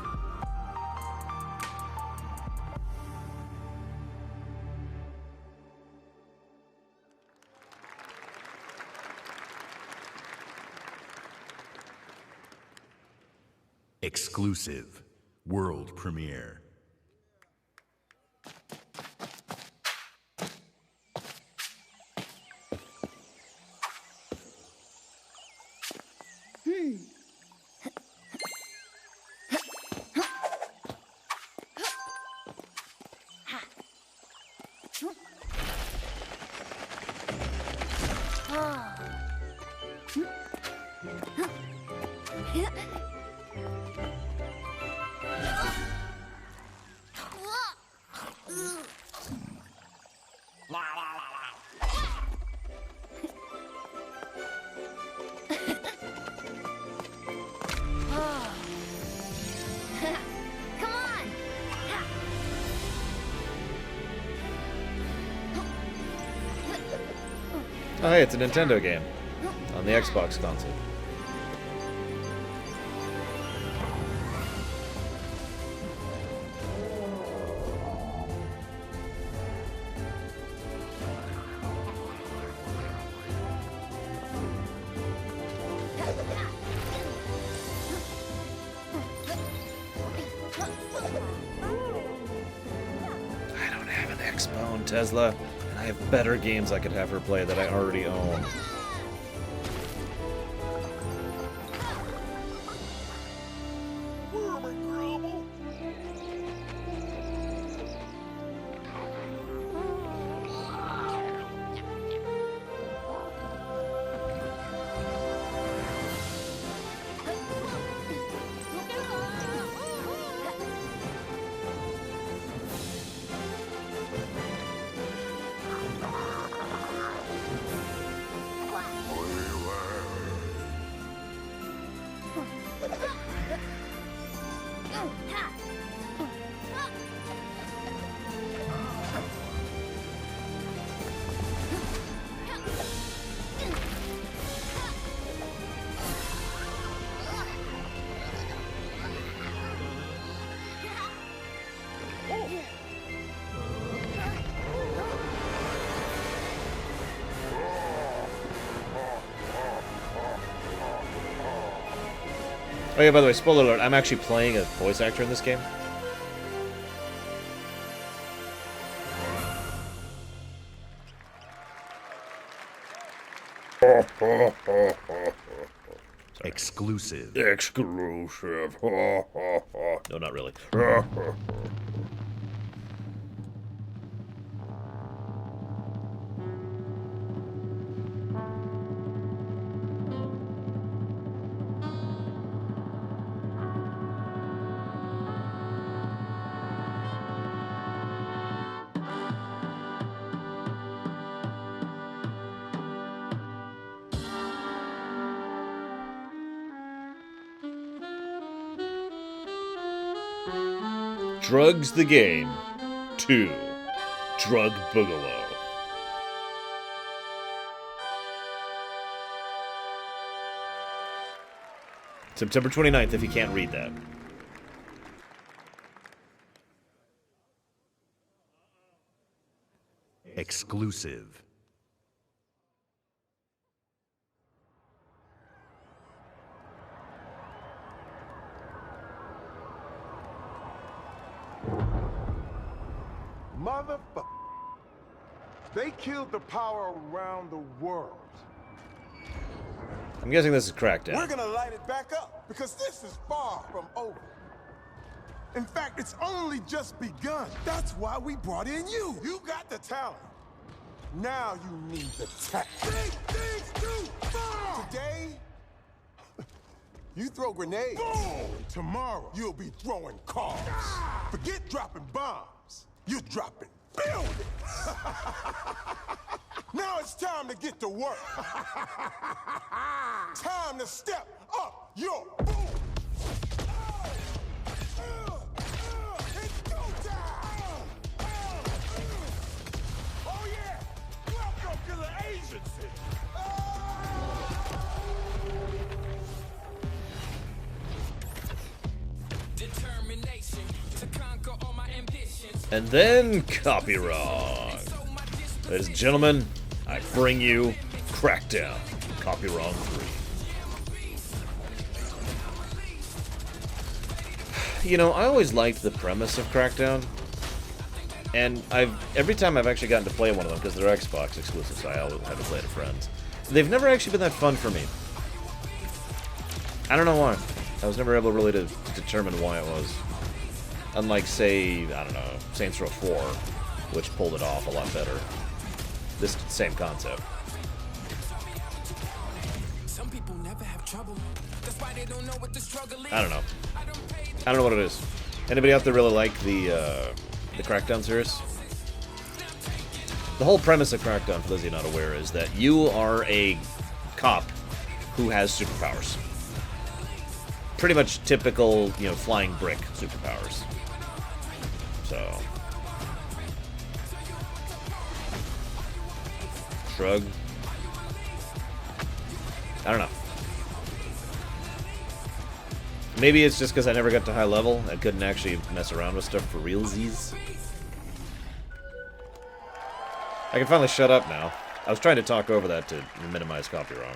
Exclusive world premiere. Oh, hey, it's a Nintendo game on the Xbox console. Tesla, and I have better games I could have her play that I already own. Oh yeah, by the way, spoiler alert, I'm actually playing a voice actor in this game. Exclusive. Exclusive. No, not really. Drugs the Game 2. Drug Boogaloo. September 29th, if you can't read that. Exclusive. Motherfucker. They killed the power around the world. I'm guessing this is Crackdown. We're gonna light it back up because this is far from over. In fact, it's only just begun. That's why we brought in you. You got the talent. Now you need the tech. Big things do far. Today, you throw grenades. Boom. Tomorrow, you'll be throwing cars. Forget dropping bombs. You're dropping buildings. Now it's time to get to work. Time to step up your boom. It's go time. Oh yeah, welcome to the Asian city. Determination to conquer all my ambitions. And then Copywrong. Ladies and gentlemen, I bring you Crackdown, Copywrong 3. You know, I always liked the premise of Crackdown, and every time I've actually gotten to play one of them, because they're Xbox exclusive, so I always have to play to friends. They've never actually been that fun for me. I don't know why. I was never able really to determine why it was. Unlike, say, I don't know, Saints Row 4, which pulled it off a lot better. This same concept. Some people never have trouble. That's why they don't know what the struggle is. I don't know. I don't know what it is. Anybody out there really like the Crackdown series? The whole premise of Crackdown, for those of you not aware, is that you are a cop who has superpowers. Pretty much typical, you know, flying brick superpowers. So, shrug. I don't know. Maybe it's just because I never got to high level. I couldn't actually mess around with stuff for realsies. I can finally shut up now. I was trying to talk over that to minimize copywrong.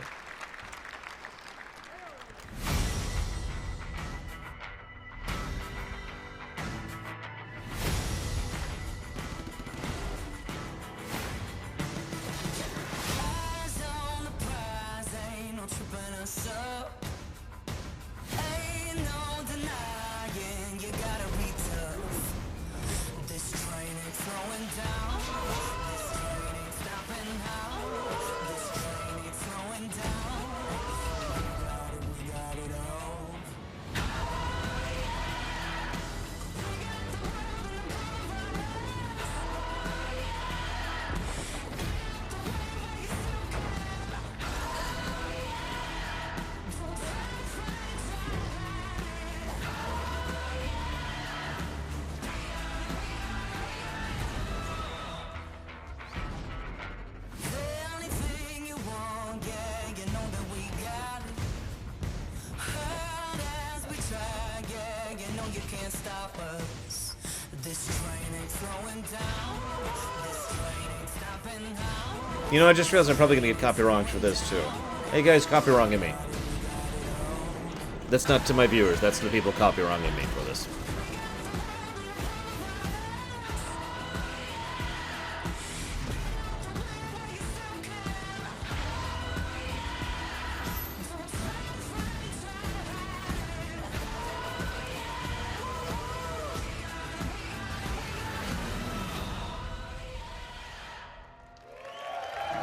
stop us. This train ain't slowing down. This train ain't stopping now. You know, I just realized I'm probably going to get copy-wronged for this, too. Hey, guys, copy-wronging me. That's not to my viewers. That's to the people copy-wronging me for this.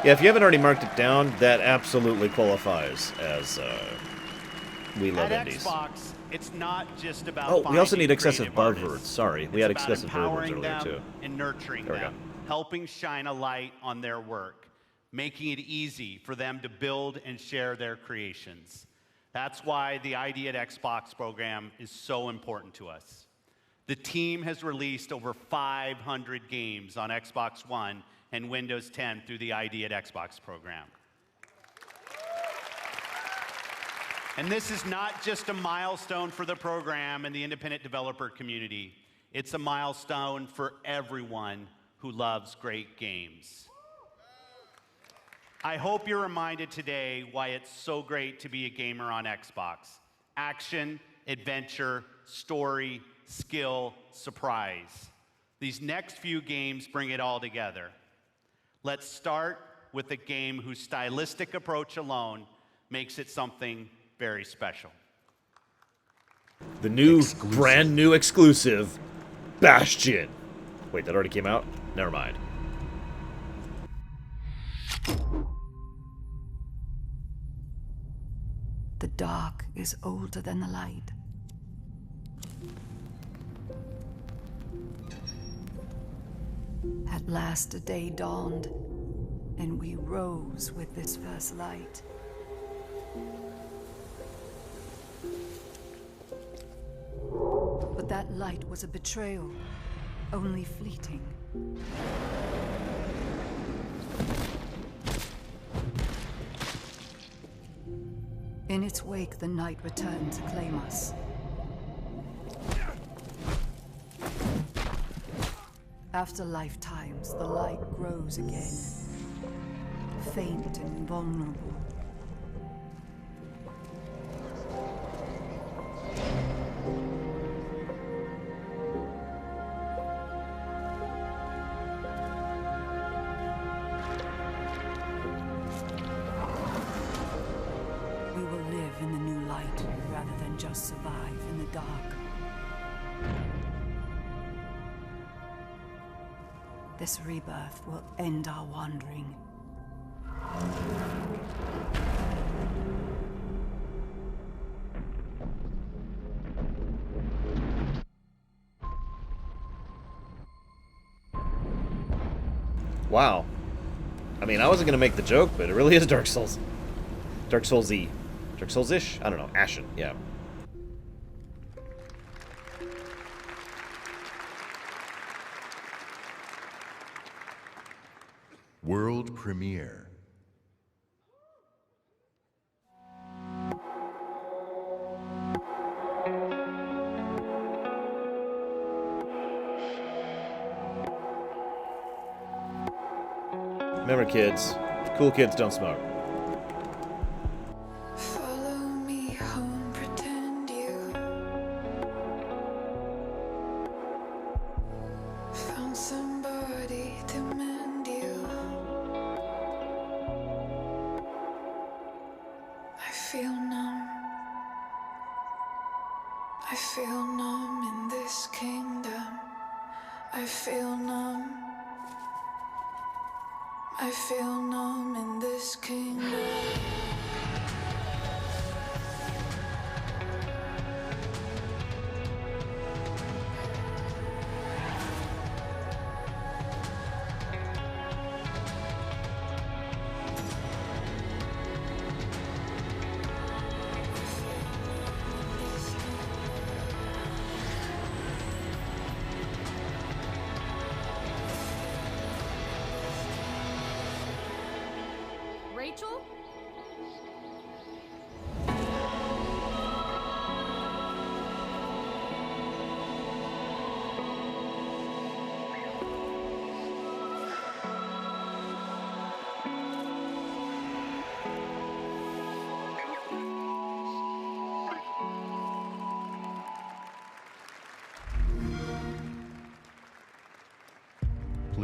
Yeah, if you haven't already marked it down, that absolutely qualifies as We Love At Indies. Xbox, it's not just about Oh, we also finding need excessive creative bar artists. words. Sorry, we It's had about excessive bar words empowering earlier, them too. and nurturing There we them, helping shine a light on their work, making it easy for them to build and share their creations. That's why the ID at Xbox program is so important to us. The team has released over 500 games on Xbox One and Windows 10 through the ID at Xbox program. And this is not just a milestone for the program and the independent developer community. It's a milestone for everyone who loves great games. I hope you're reminded today why it's so great to be a gamer on Xbox. Action, adventure, story, skill, surprise. These next few games bring it all together. Let's start with a game whose stylistic approach alone makes it something very special. The new, brand new exclusive, Bastion. Wait, that already came out? Never mind. The dark is older than the light. At last a day dawned, and we rose with this first light. But that light was a betrayal, only fleeting. In its wake, the night returned to claim us. After lifetimes, the light grows again, faint and vulnerable. We will live in the new light rather than just survive in the dark. This rebirth will end our wandering. Wow. I mean, I wasn't going to make the joke, but it really is Dark Souls. Dark Souls-y. Dark Souls-ish? I don't know. Ashen, yeah. World premiere. Remember, kids. Cool kids don't smoke. Follow me home, pretend you found somebody to mend you. I feel numb. I feel numb in this kingdom. I feel numb. I feel numb in this kingdom. Rachel?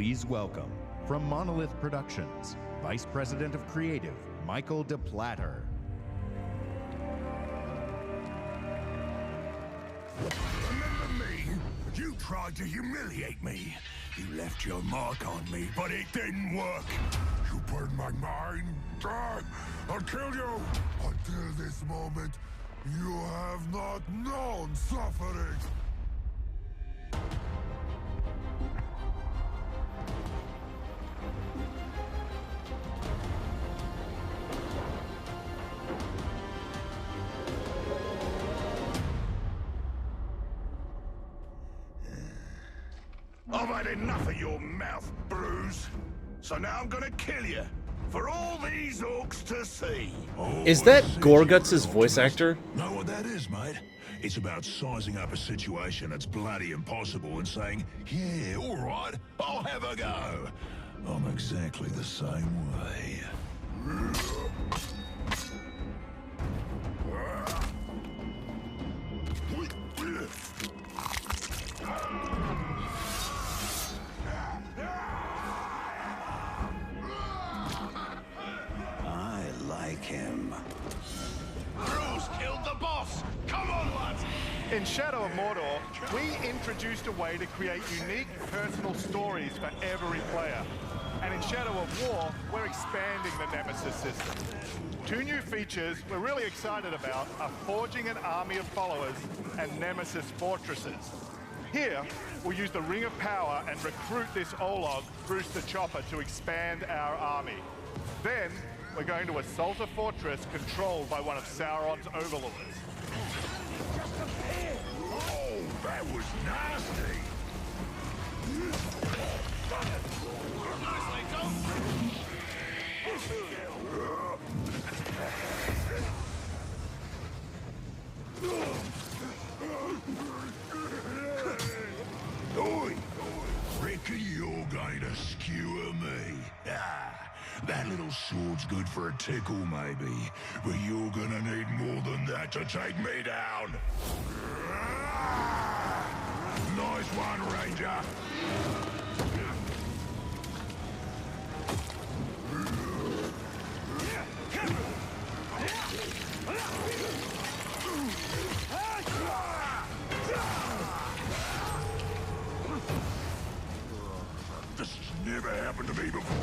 Please welcome, from Monolith Productions, Vice President of Creative, Michael DePlatter. Remember me? You tried to humiliate me. You left your mark on me, but it didn't work. You burned my mind. I'll kill you. Until this moment, you have not known suffering. I've had enough of your mouth, Bruce. So now I'm gonna kill you. For all these orcs to see. Is that Gorguts' voice actor? Know what that is, mate? It's about sizing up a situation that's bloody impossible and saying, yeah, all right, I'll have a go. I'm exactly the same way. I like him. Bruce killed the boss! Come on, lads! In Shadow of Mordor, we introduced a way to create unique personal stories for every player. And in Shadow of War, we're expanding the Nemesis system. Two new features we're really excited about are forging an army of followers and Nemesis fortresses. Here, we'll use the Ring of Power and recruit this Olog, Bruce the Chopper, to expand our army. Then, we're going to assault a fortress controlled by one of Sauron's overlords. Oh, that was nasty! Oi! Reckon you're going to skewer me? Ah, that little sword's good for a tickle, maybe. But you're gonna need more than that to take me down. Nice one, Ranger. This never happened to me before.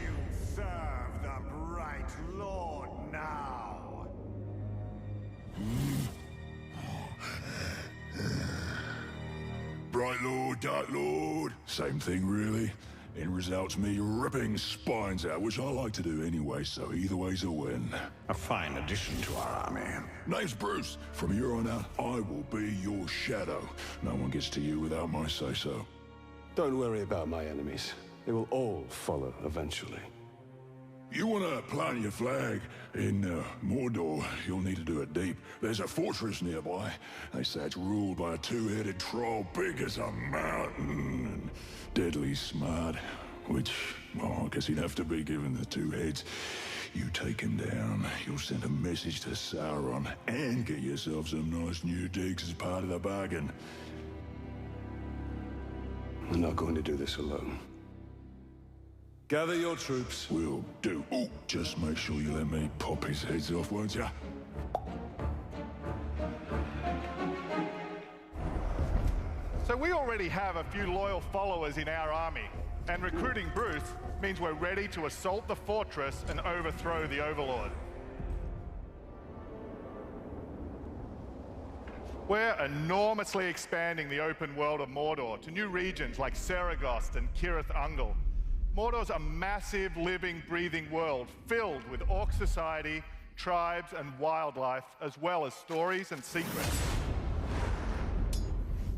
You serve the Bright Lord now. Bright Lord, Dark Lord. Same thing, really. End result's me ripping spines out, which I like to do anyway, so either way's a win. A fine addition to our army. Name's Bruce. From here on out, I will be your shadow. No one gets to you without my say-so. Don't worry about my enemies. They will all follow eventually. You want to plant your flag in Mordor, you'll need to do it deep. There's a fortress nearby. They say it's ruled by a two-headed troll big as a mountain and deadly smart. Which, well, I guess he'd have to be given the two heads. You take him down, you'll send a message to Sauron and get yourself some nice new digs as part of the bargain. I'm not going to do this alone. Gather your troops. Will do. Oh, just make sure you let me pop his heads off, won't ya? So we already have a few loyal followers in our army, and recruiting Bruce means we're ready to assault the fortress and overthrow the Overlord. We're enormously expanding the open world of Mordor to new regions like Saragost and Cirith Ungol. Mordor's a massive, living, breathing world filled with orc society, tribes, and wildlife, as well as stories and secrets.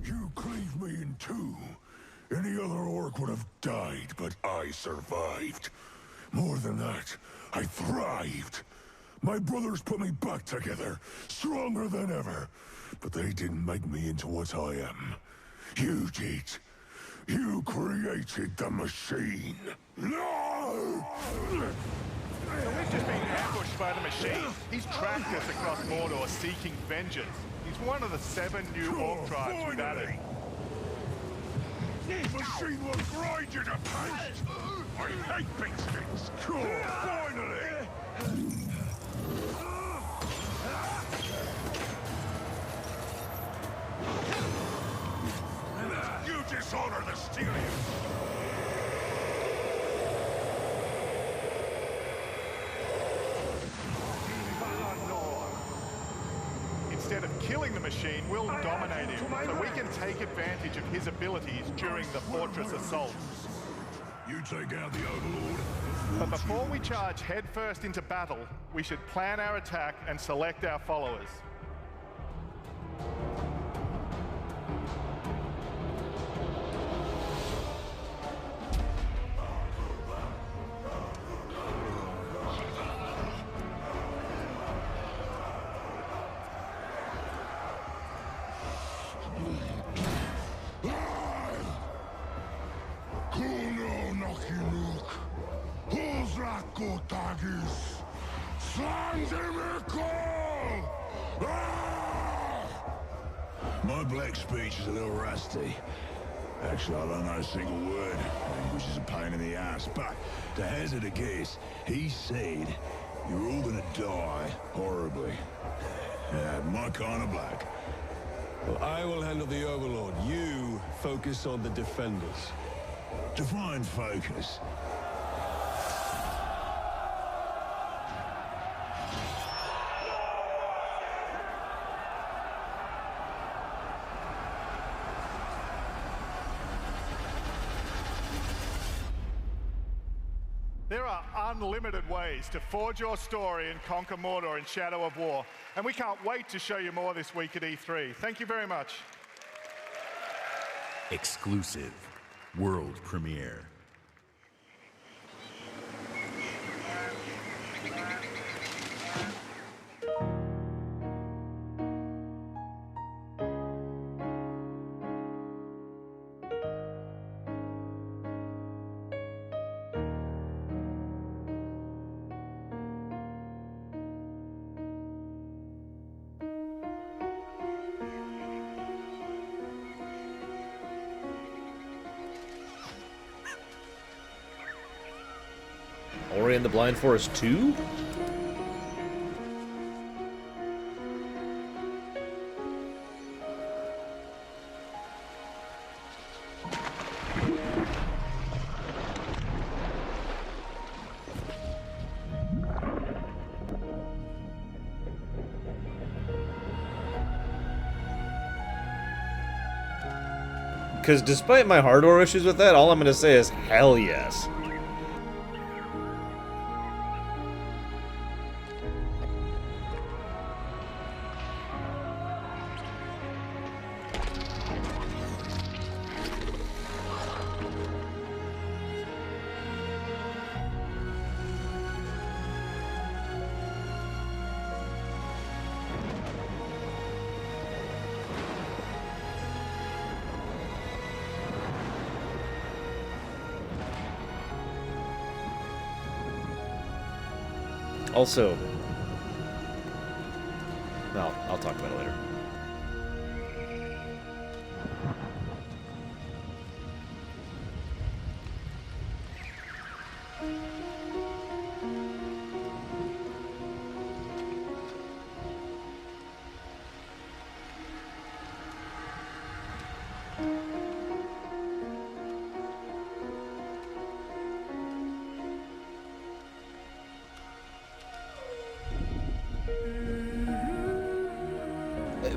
You cleaved me in two. Any other orc would have died, but I survived. More than that, I thrived. My brothers put me back together, stronger than ever. But they didn't make me into what I am. You did. You created the machine. No! So we've just been ambushed by the machine. He's tracked us across Mordor seeking vengeance. He's one of the 7 new orc tribes we've added. Machine will grind you to paste! I hate big sticks! Cool, finally! You dishonor the Styrians! Instead of killing the machine, we'll dominate him, so we can take advantage of his abilities during the fortress assault. You take out the Overlord. But before we charge headfirst into battle, we should plan our attack and select our followers. My black speech is a little rusty. Actually, I don't know a single word, which is a pain in the ass. But to hazard a guess, he said you're all gonna die horribly. My kind of black. Well, I will handle the Overlord. You focus on the defenders. Define focus. There are unlimited ways to forge your story and conquer Mordor in Shadow of War, and we can't wait to show you more this week at E3. Thank you very much. Exclusive world premiere. Ori and the Blind Forest 2? Because despite my hardware issues with that, all I'm going to say is hell yes. Also, well, I'll talk about it later.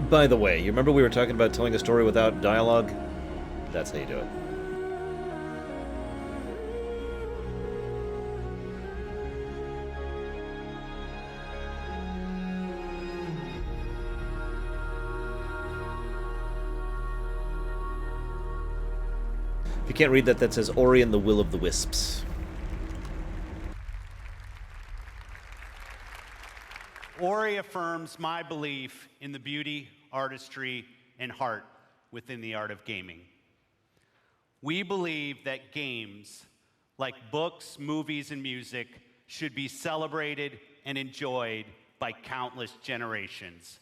By the way, you remember we were talking about telling a story without dialogue? That's how you do it. If you can't read that, that says Ori and the Will of the Wisps. Ori affirms my belief in the beauty, artistry, and heart within the art of gaming. We believe that games, like books, movies, and music, should be celebrated and enjoyed by countless generations.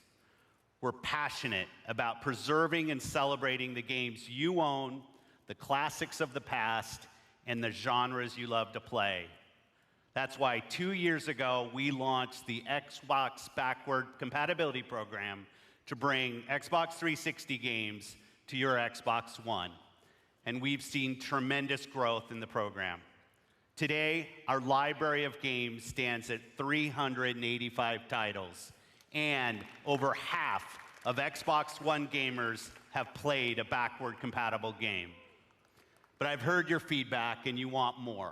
We're passionate about preserving and celebrating the games you own, the classics of the past, and the genres you love to play. That's why 2 years ago, we launched the Xbox Backward Compatibility Program to bring Xbox 360 games to your Xbox One. And we've seen tremendous growth in the program. Today, our library of games stands at 385 titles, and over half of Xbox One gamers have played a backward compatible game. But I've heard your feedback and you want more.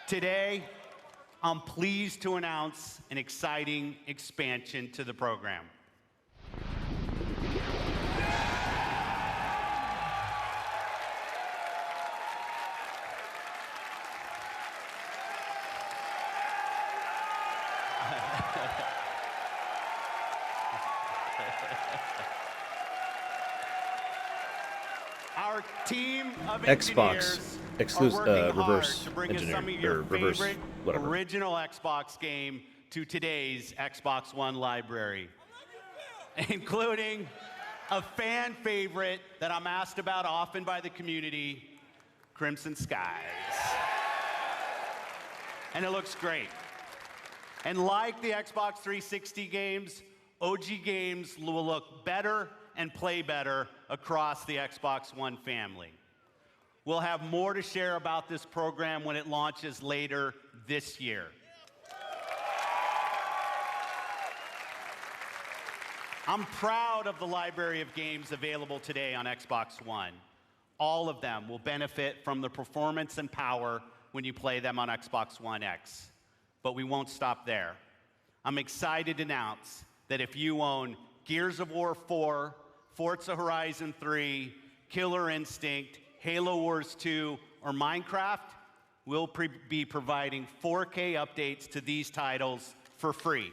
Today, I'm pleased to announce an exciting expansion to the program. Our team of Xbox reverse engineer or reverse whatever. Original Xbox game to today's Xbox One library, including a fan favorite that I'm asked about often by the community, Crimson Skies. And it looks great. And like the Xbox 360 games, OG games will look better and play better across the Xbox One family. We'll have more to share about this program when it launches later this year. I'm proud of the library of games available today on Xbox One. All of them will benefit from the performance and power when you play them on Xbox One X. But we won't stop there. I'm excited to announce that if you own Gears of War 4, Forza Horizon 3, Killer Instinct, Halo Wars 2, or Minecraft, we'll be providing 4K updates to these titles for free.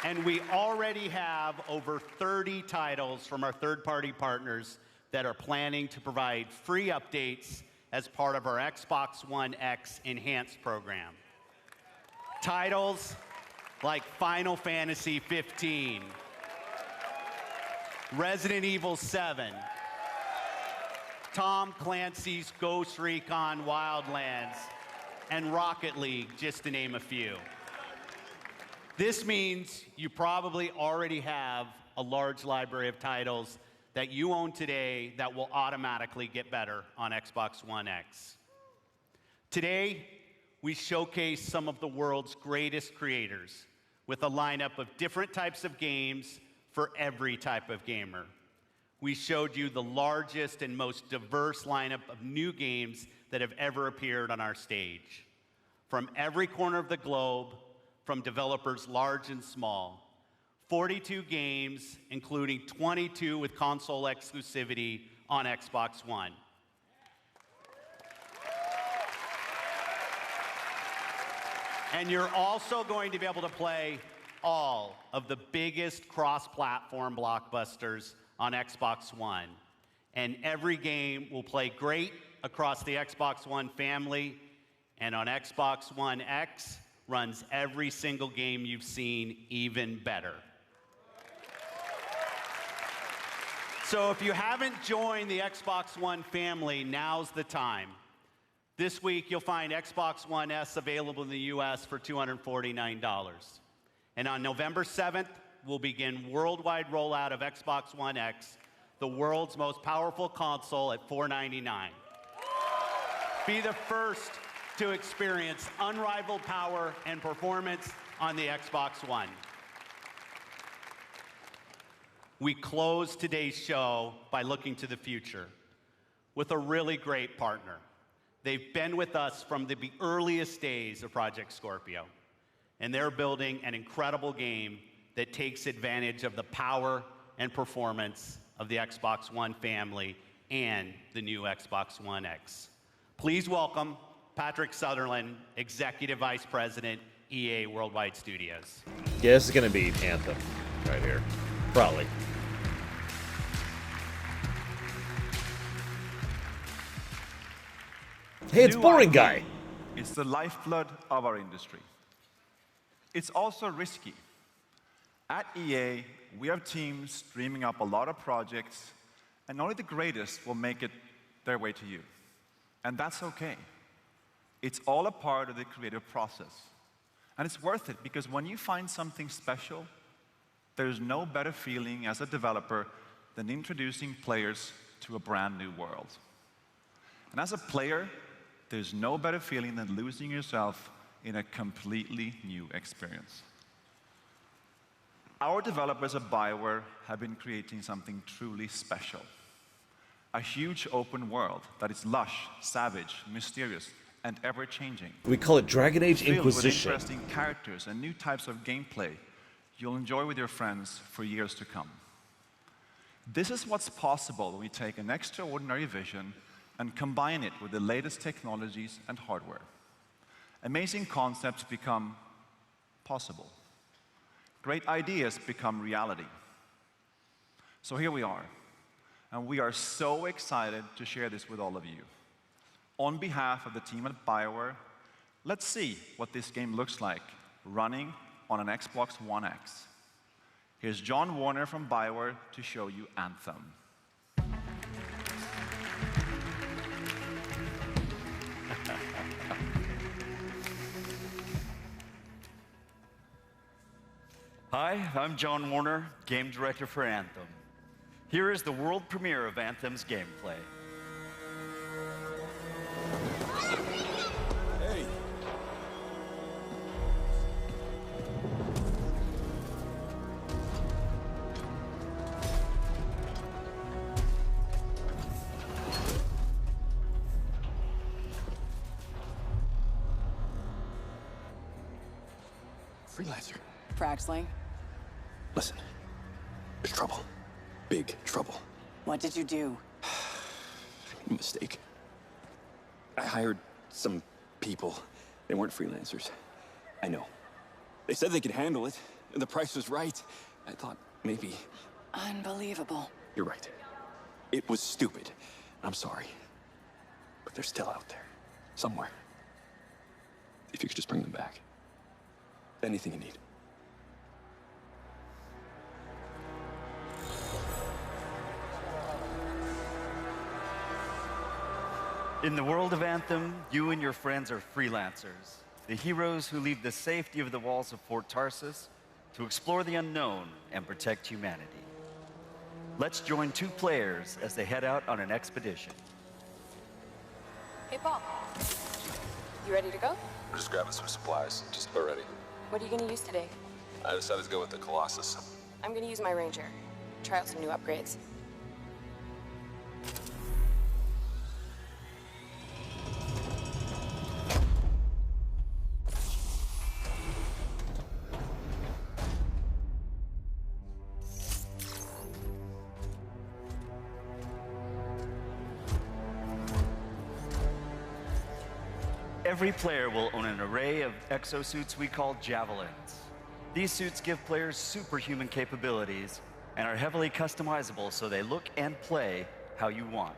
And we already have over 30 titles from our third-party partners that are planning to provide free updates as part of our Xbox One X Enhanced program. Titles like Final Fantasy 15, Resident Evil 7, Tom Clancy's Ghost Recon Wildlands, and Rocket League, just to name a few. This means you probably already have a large library of titles that you own today that will automatically get better on Xbox One X. Today, we showcase some of the world's greatest creators with a lineup of different types of games for every type of gamer. We showed you the largest and most diverse lineup of new games that have ever appeared on our stage. From every corner of the globe, from developers large and small, 42 games, including 22 with console exclusivity on Xbox One. And you're also going to be able to play all of the biggest cross-platform blockbusters on Xbox One. And every game will play great across the Xbox One family, and on Xbox One X runs every single game you've seen even better. So if you haven't joined the Xbox One family, now's the time. This week, you'll find Xbox One S available in the US for $249. And on November 7th, we'll begin worldwide rollout of Xbox One X, the world's most powerful console, at $499. Be the first to experience unrivaled power and performance on the Xbox One. We close today's show by looking to the future with a really great partner. They've been with us from the earliest days of Project Scorpio, and they're building an incredible game that takes advantage of the power and performance of the Xbox One family and the new Xbox One X. Please welcome Patrick Sutherland, Executive Vice President, EA Worldwide Studios. Yeah, this is going to be Anthem right here. Probably. Hey, it's New Boring IP Guy. is the lifeblood of our industry. It's also risky. At EA, we have teams dreaming up a lot of projects, and only the greatest will make it their way to you. And that's okay. It's all a part of the creative process. And it's worth it, because when you find something special, there's no better feeling as a developer than introducing players to a brand new world. And as a player, there's no better feeling than losing yourself in a completely new experience. Our developers at BioWare have been creating something truly special. A huge open world that is lush, savage, mysterious, and ever-changing. We call it Dragon Age Filled Inquisition. with interesting characters and new types of gameplay you'll enjoy with your friends for years to come. This is what's possible when we take an extraordinary vision and combine it with the latest technologies and hardware. Amazing concepts become possible. Great ideas become reality. So here we are, and we are so excited to share this with all of you. On behalf of the team at BioWare, let's see what this game looks like running on an Xbox One X. Here's John Warner from BioWare to show you Anthem. Hi, I'm John Warner, game director for Anthem. Here is the world premiere of Anthem's gameplay. Hey. Freelancer. Frag slang. Listen, there's trouble. Big trouble. What did you do? I made a mistake. I hired some people. They weren't freelancers. I know. They said they could handle it, and the price was right. I thought maybe... Unbelievable. You're right. It was stupid. I'm sorry. But they're still out there. Somewhere. If you could just bring them back. Anything you need. In the world of Anthem, you and your friends are freelancers, the heroes who leave the safety of the walls of Fort Tarsus to explore the unknown and protect humanity. Let's join two players as they head out on an expedition. Hey, Paul. You ready to go? We're just grabbing some supplies. Just about ready. What are you going to use today? I decided to go with the Colossus. I'm going to use my Ranger. Try out some new upgrades. Every player will own an array of exosuits we call Javelins. These suits give players superhuman capabilities and are heavily customizable so they look and play how you want.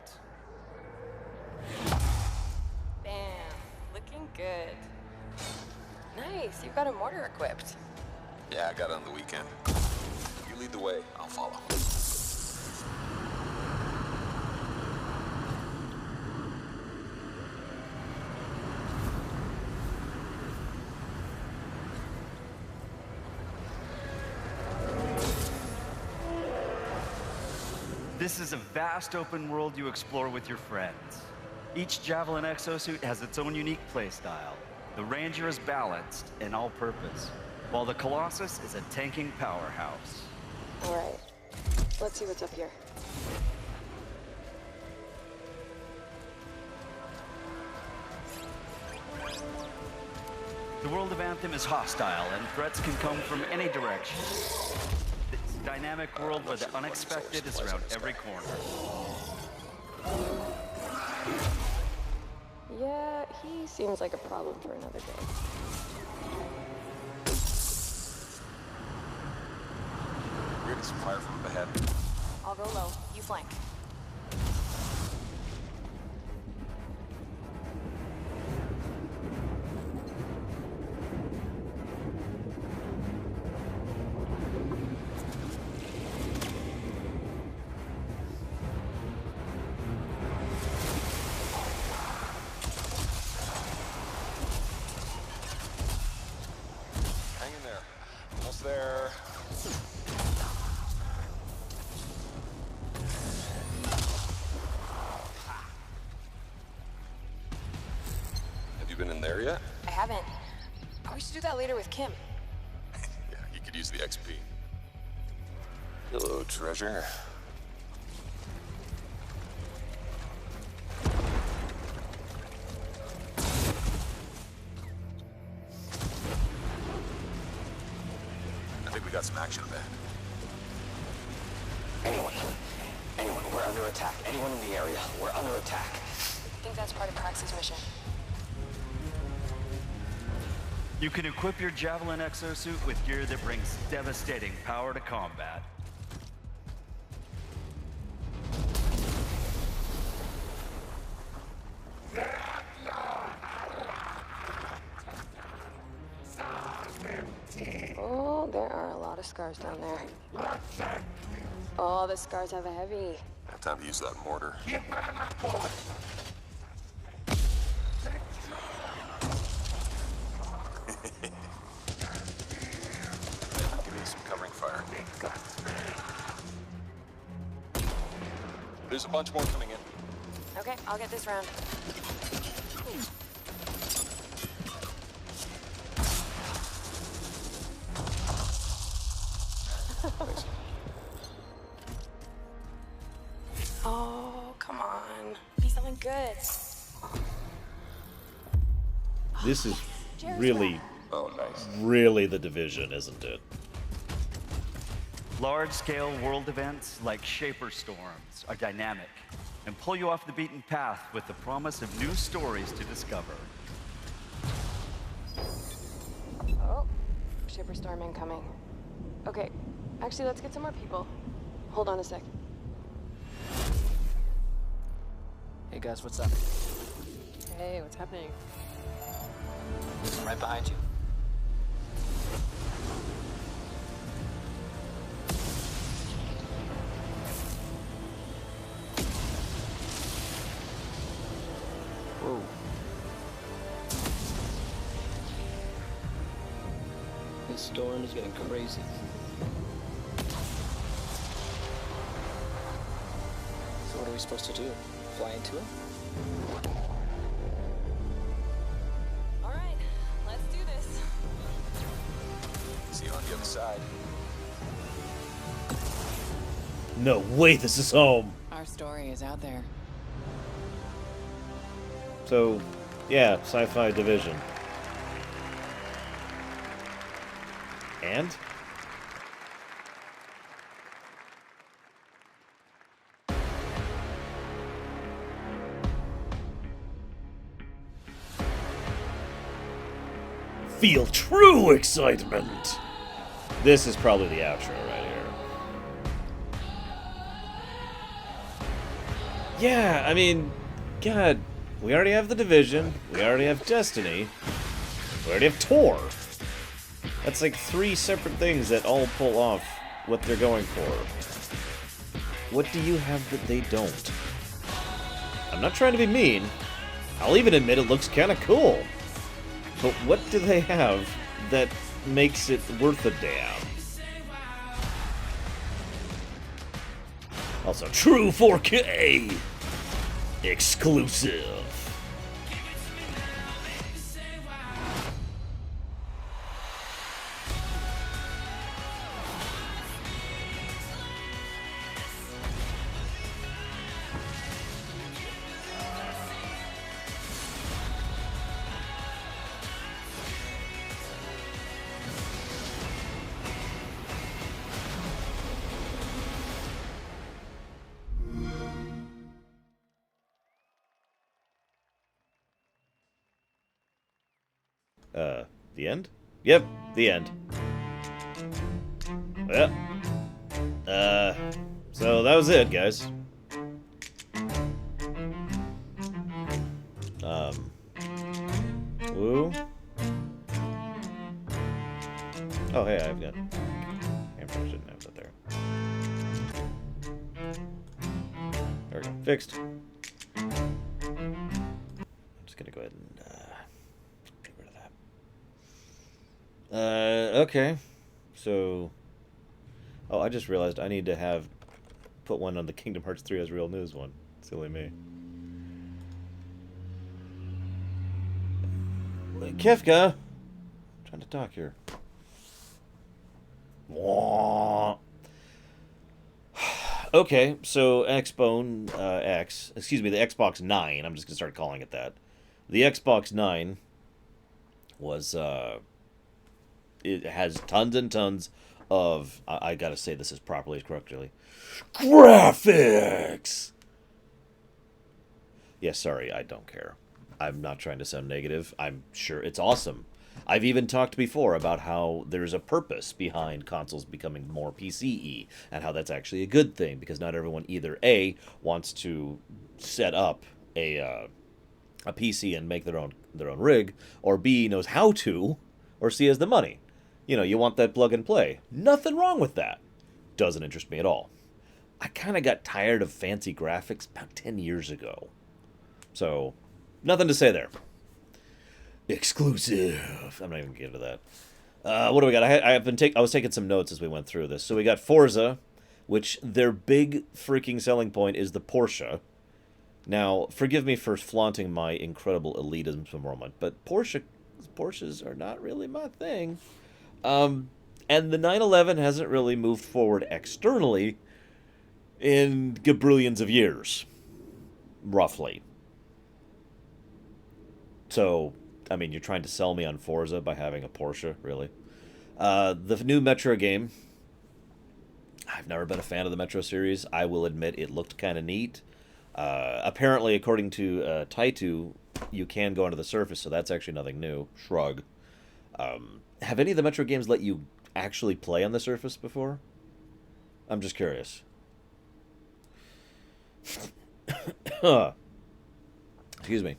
Bam. Looking good. Nice. You've got a mortar equipped. Yeah, I got it on the weekend. You lead the way, I'll follow. This is a vast open world you explore with your friends. Each Javelin exosuit has its own unique playstyle. The Ranger is balanced and all-purpose, while the Colossus is a tanking powerhouse. All right. Let's see what's up here. The world of Anthem is hostile, and threats can come from any direction. It's a dynamic world where the unexpected is around every corner. Yeah, he seems like a problem for another day. We're getting some fire from up ahead. I'll go low. You flank. there yet? I haven't. But we should do that later with Kim. Yeah, you could use the XP. Hello, treasure. I think we got some action back. Anyone, we're under attack. Anyone in the area, we're under attack. I think that's part of Prax's mission. You can equip your Javelin exosuit with gear that brings devastating power to combat. Oh, there are a lot of scars down there. Oh, the scars have a heavy. Have time to use that mortar. Give me some covering fire. There's a bunch more coming in. Okay, I'll get this round. Oh, come on. Be something good. This is really, really the Division, isn't it? Large-scale world events like Shaper Storms are dynamic and pull you off the beaten path with the promise of new stories to discover. Oh, Shipper Storm incoming. Okay, actually, let's get some more people. Hold on a sec. Hey guys, what's up? Hey, what's happening? I'm right behind you. Whoa. This storm is getting crazy. So what are we supposed to do? Fly into it? All right, let's do this. See you on the other side. No way, this is home. Our story is out there. So, yeah, sci-fi Division. And? Feel true excitement! This is probably the outro right here. Yeah, I mean, God, we already have the Division, we already have Destiny, we already have Tor. That's like 3 separate things that all pull off what they're going for. What do you have that they don't? I'm not trying to be mean. I'll even admit it looks kind of cool. But what do they have that makes it worth a damn? Also, true 4K! Exclusive. The end? Yep, the end. Well, so that was it, guys. Woo. Oh, hey, I've got... I shouldn't have that there. There we go. Fixed. I'm just gonna go ahead and, get rid of that. Okay. So... Oh, I just realized I need to put one on the Kingdom Hearts 3 as real news one. Silly me. Kefka. I'm trying to talk here. Wah. Okay, so Xbone X, excuse me, the Xbox 9, I'm just going to start calling it that. The Xbox 9 was, it has tons and tons of, I got to say this as properly as correctly, graphics! Yeah, sorry, I don't care. I'm not trying to sound negative. I'm sure it's awesome. I've even talked before about how there's a purpose behind consoles becoming more PCE, and how that's actually a good thing, because not everyone either A, wants to set up a PC and make their own rig, or B, knows how to, or C, has the money. You know, you want that plug and play. Nothing wrong with that. Doesn't interest me at all. I kind of got tired of fancy graphics about 10 years ago. So, nothing to say there. Exclusive. I'm not even going to get into that. What do we got? I was taking some notes as we went through this. So we got Forza, which their big freaking selling point is the Porsche. Now, forgive me for flaunting my incredible elitism for a moment, but Porsches are not really my thing. And the 911 hasn't really moved forward externally in gabrillions of years, roughly. So, I mean, you're trying to sell me on Forza by having a Porsche, really? The new Metro game, I've never been a fan of the Metro series. I will admit it looked kind of neat. Apparently, according to Taito, you can go onto the surface, so that's actually nothing new. Shrug. Have any of the Metro games let you actually play on the surface before? I'm just curious. Excuse me.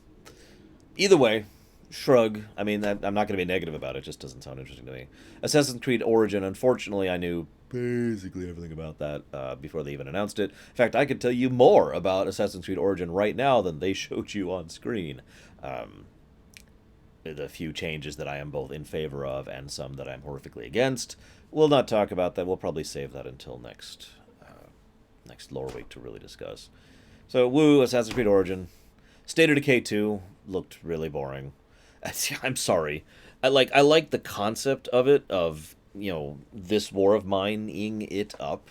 Either way, shrug. I mean, I'm not going to be negative about it. It just doesn't sound interesting to me. Assassin's Creed Origin, unfortunately, I knew basically everything about that before they even announced it. In fact, I could tell you more about Assassin's Creed Origin right now than they showed you on screen. The few changes that I am both in favor of and some that I'm horrifically against. We'll not talk about that. We'll probably save that until next lore week to really discuss. So, woo, Assassin's Creed Origin. State of Decay 2 looked really boring. I'm sorry. I like the concept of it, of, you know, this war of mine-ing it up.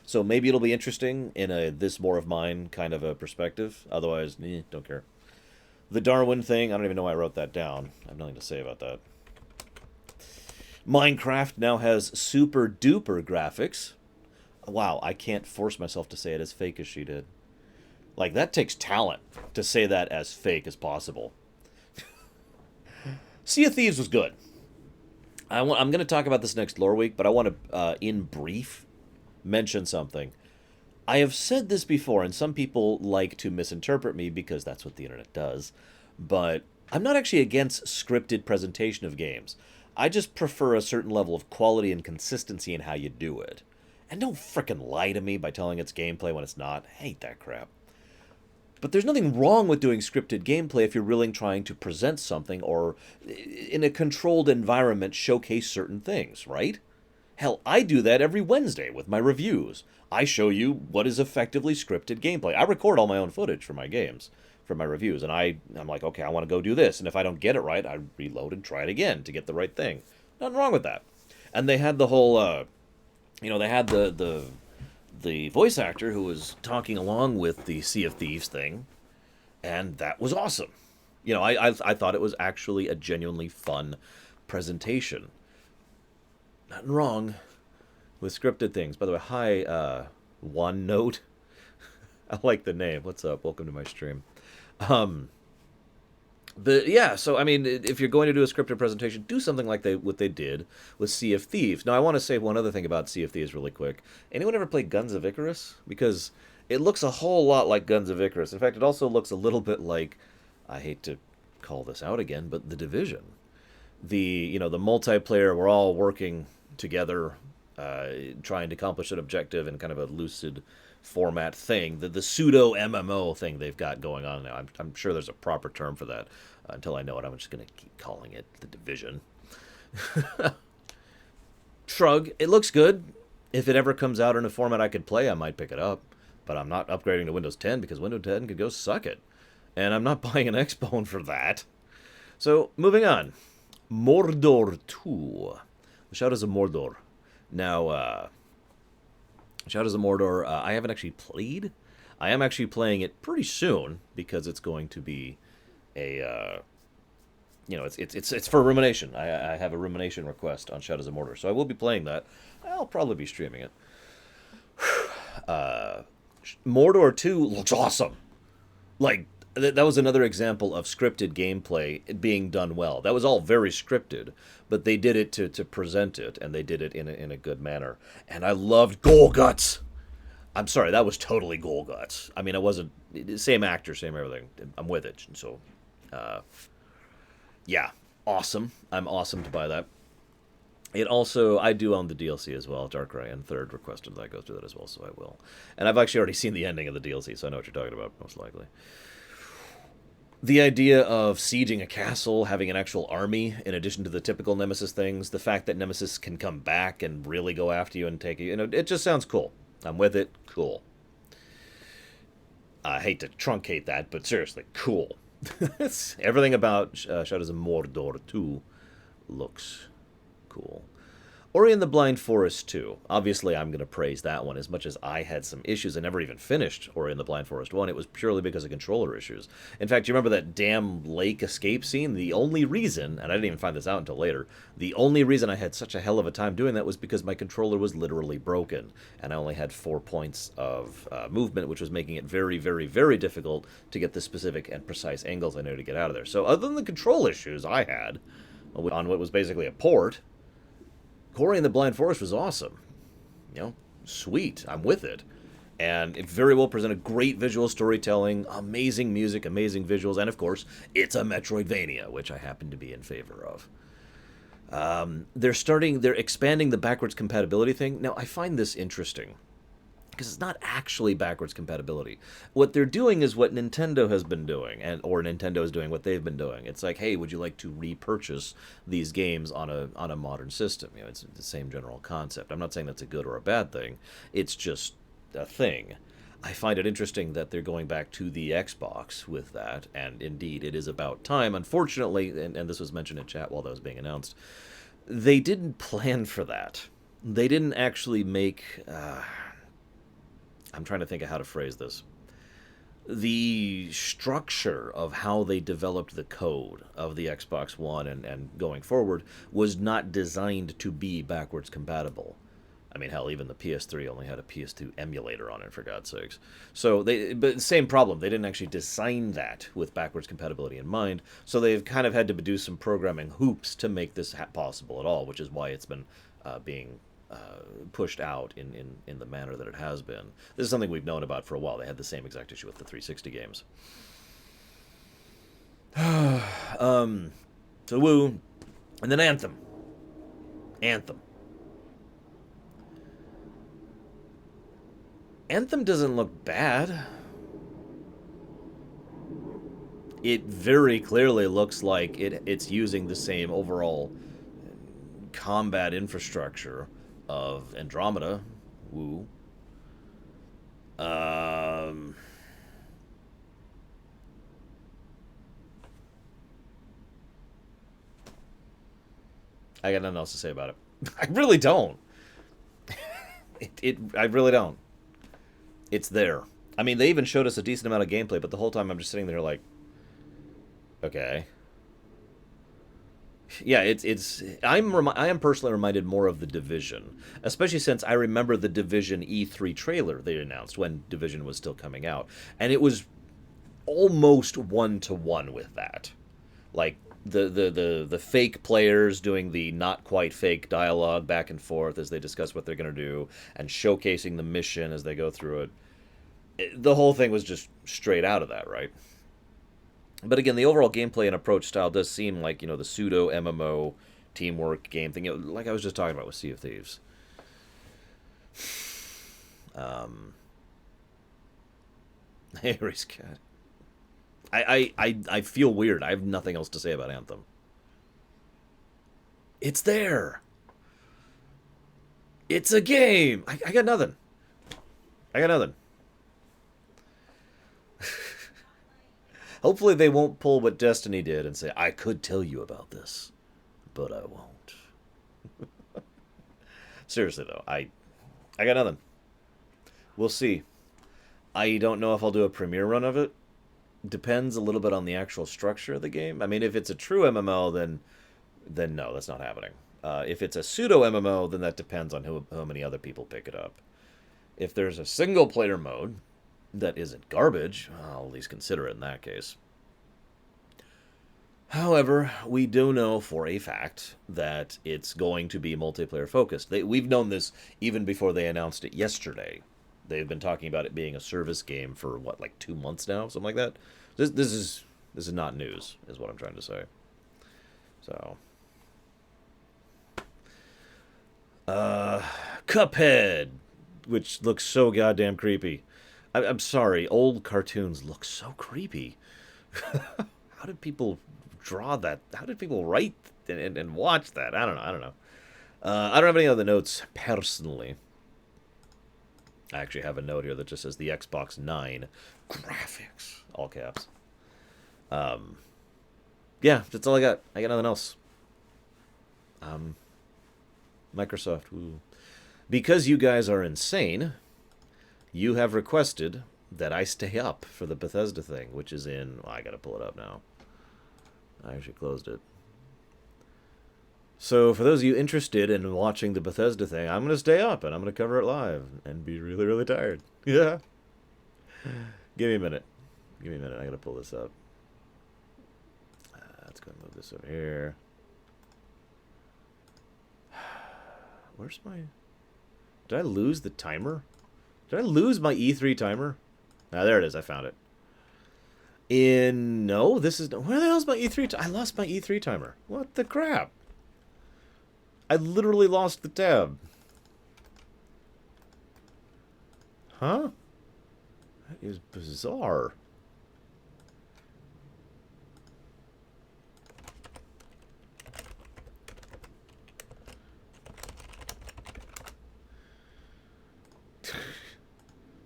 So maybe it'll be interesting in a this war of mine kind of a perspective. Otherwise, don't care. The Darwin thing, I don't even know why I wrote that down. I have nothing to say about that. Minecraft now has super duper graphics. Wow, I can't force myself to say it as fake as she did. Like, that takes talent to say that as fake as possible. Sea of Thieves was good. I'm going to talk about this next lore week, but I want to, in brief, mention something. I have said this before, and some people like to misinterpret me because that's what the internet does, but I'm not actually against scripted presentation of games. I just prefer a certain level of quality and consistency in how you do it. And don't frickin' lie to me by telling it's gameplay when it's not. I hate that crap. But there's nothing wrong with doing scripted gameplay if you're really trying to present something or, in a controlled environment, showcase certain things, right? Hell, I do that every Wednesday with my reviews. I show you what is effectively scripted gameplay. I record all my own footage for my games, for my reviews, and I'm like, okay, I want to go do this, and if I don't get it right, I reload and try it again to get the right thing. Nothing wrong with that. And they had the whole, they had the voice actor who was talking along with the Sea of Thieves thing, and that was awesome. You know, I thought it was actually a genuinely fun presentation. Nothing wrong with scripted things. By the way, hi, OneNote. I like the name. What's up? Welcome to my stream. Yeah, so, I mean, if you're going to do a scripted presentation, do something like what they did with Sea of Thieves. Now, I want to say one other thing about Sea of Thieves really quick. Anyone ever play Guns of Icarus? Because it looks a whole lot like Guns of Icarus. In fact, it also looks a little bit like, I hate to call this out again, but The Division. The multiplayer, we're all working together, trying to accomplish an objective in kind of a lucid format thing, the pseudo MMO thing they've got going on now. I'm sure there's a proper term for that. Until I know it, I'm just going to keep calling it The Division. Shrug. It looks good. If it ever comes out in a format I could play, I might pick it up. But I'm not upgrading to Windows 10 because Windows 10 could go suck it. And I'm not buying an Xbone for that. So, moving on. Mordor 2. Shadows of Mordor. Now, Shadows of Mordor, I haven't actually played. I am actually playing it pretty soon because it's going to be a, you know, it's for rumination. I have a rumination request on Shadows of Mordor, so I will be playing that. I'll probably be streaming it. Mordor 2 looks awesome. Like, that was another example of scripted gameplay being done well. That was all very scripted, but they did it to present it, and they did it in a good manner. And I loved Golguts. I'm sorry, that was totally Golguts. I mean, it wasn't... Same actor, same everything. I'm with it. And so, yeah, awesome. I'm awesome to buy that. It also... I do own the DLC as well. Darkrai and Third requested that I go through that as well, so I will. And I've actually already seen the ending of the DLC, so I know what you're talking about, most likely. The idea of sieging a castle, having an actual army, in addition to the typical Nemesis things, the fact that Nemesis can come back and really go after you and take you, you know, it just sounds cool. I'm with it. Cool. I hate to truncate that, but seriously, cool. Everything about Shadows of Mordor 2 looks cool. Ori and the Blind Forest 2. Obviously, I'm going to praise that one. As much as I had some issues, I never even finished Ori and the Blind Forest 1. It was purely because of controller issues. In fact, you remember that damn lake escape scene? The only reason, and I didn't even find this out until later, the only reason I had such a hell of a time doing that was because my controller was literally broken. And I only had 4 points of movement, which was making it very, very, very difficult to get the specific and precise angles I knew to get out of there. So other than the control issues I had on what was basically a port, Ori and the Blind Forest was awesome. You know, sweet. I'm with it. And it very well presented great visual storytelling, amazing music, amazing visuals, and of course, it's a Metroidvania, which I happen to be in favor of. They're expanding the backwards compatibility thing. Now, I find this interesting, because it's not actually backwards compatibility. What they're doing is what Nintendo has been doing, or Nintendo is doing what they've been doing. It's like, hey, would you like to repurchase these games on a modern system? You know, it's the same general concept. I'm not saying that's a good or a bad thing. It's just a thing. I find it interesting that they're going back to the Xbox with that, and indeed, it is about time. Unfortunately, and this was mentioned in chat while that was being announced, they didn't plan for that. They didn't actually make... I'm trying to think of how to phrase this. The structure of how they developed the code of the Xbox One and going forward was not designed to be backwards compatible. I mean, hell, even the PS3 only had a PS2 emulator on it, for God's sakes. So, but same problem. They didn't actually design that with backwards compatibility in mind, so they've kind of had to do some programming hoops to make this possible at all, which is why it's been being pushed out in the manner that it has been. This is something we've known about for a while. They had the same exact issue with the 360 games. So woo. And then Anthem. Anthem doesn't look bad. It very clearly looks like it's using the same overall combat infrastructure of Andromeda. Woo. I got nothing else to say about it. I really don't. I really don't. It's there. I mean, they even showed us a decent amount of gameplay, but the whole time I'm just sitting there like, okay. Yeah, I am personally reminded more of The Division, especially since I remember the Division E3 trailer they announced when Division was still coming out, and it was almost one-to-one with that. Like the fake players doing the not quite fake dialogue back and forth as they discuss what they're going to do, and showcasing the mission as they go through it. The whole thing was just straight out of that, right? But again, the overall gameplay and approach style does seem like, you know, the pseudo MMO teamwork game thing, you know, like I was just talking about with Sea of Thieves. Harry's cat. I feel weird. I have nothing else to say about Anthem. It's there. It's a game. I got nothing. Hopefully they won't pull what Destiny did and say, I could tell you about this, but I won't. Seriously, though, I got nothing. We'll see. I don't know if I'll do a premiere run of it. Depends a little bit on the actual structure of the game. I mean, if it's a true MMO, then no, that's not happening. If it's a pseudo MMO, then that depends on how many other people pick it up. If there's a single-player mode that isn't garbage, I'll at least consider it in that case. However, we do know for a fact that it's going to be multiplayer focused. We've known this even before they announced it yesterday. They've been talking about it being a service game for, what, like 2 months now? Something like that? This is not news, is what I'm trying to say. So... Cuphead, which looks so goddamn creepy. I'm sorry, old cartoons look so creepy. How did people draw that? How did people write and watch that? I don't know. I don't have any other notes personally. I actually have a note here that just says the Xbox 9 graphics, all caps. Yeah, that's all I got. I got nothing else. Microsoft, woo. Because you guys are insane, you have requested that I stay up for the Bethesda thing, which is in... Well, I gotta pull it up now. I actually closed it. So, for those of you interested in watching the Bethesda thing, I'm gonna stay up, and I'm gonna cover it live, and be really, really tired. Yeah. Give me a minute. Give me a minute, I gotta pull this up. Let's go move this over here. Where's my... Did I lose the timer? Did I lose my E3 timer? Ah, there it is. I found it. No, this is... Where the hell's my E3... I lost my E3 timer. What the crap? I literally lost the tab. Huh? That is bizarre.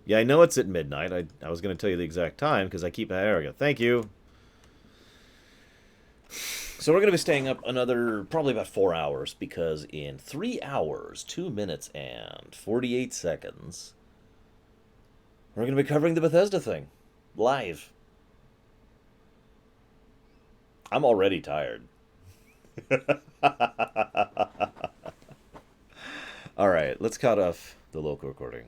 Yeah, I know it's at midnight. I was going to tell you the exact time because I keep... There we go. Thank you. So we're going to be staying up another... Probably about 4 hours because in 3 hours, 2 minutes, and 48 seconds, we're going to be covering the Bethesda thing. Live. I'm already tired. Alright, let's cut off the local recording.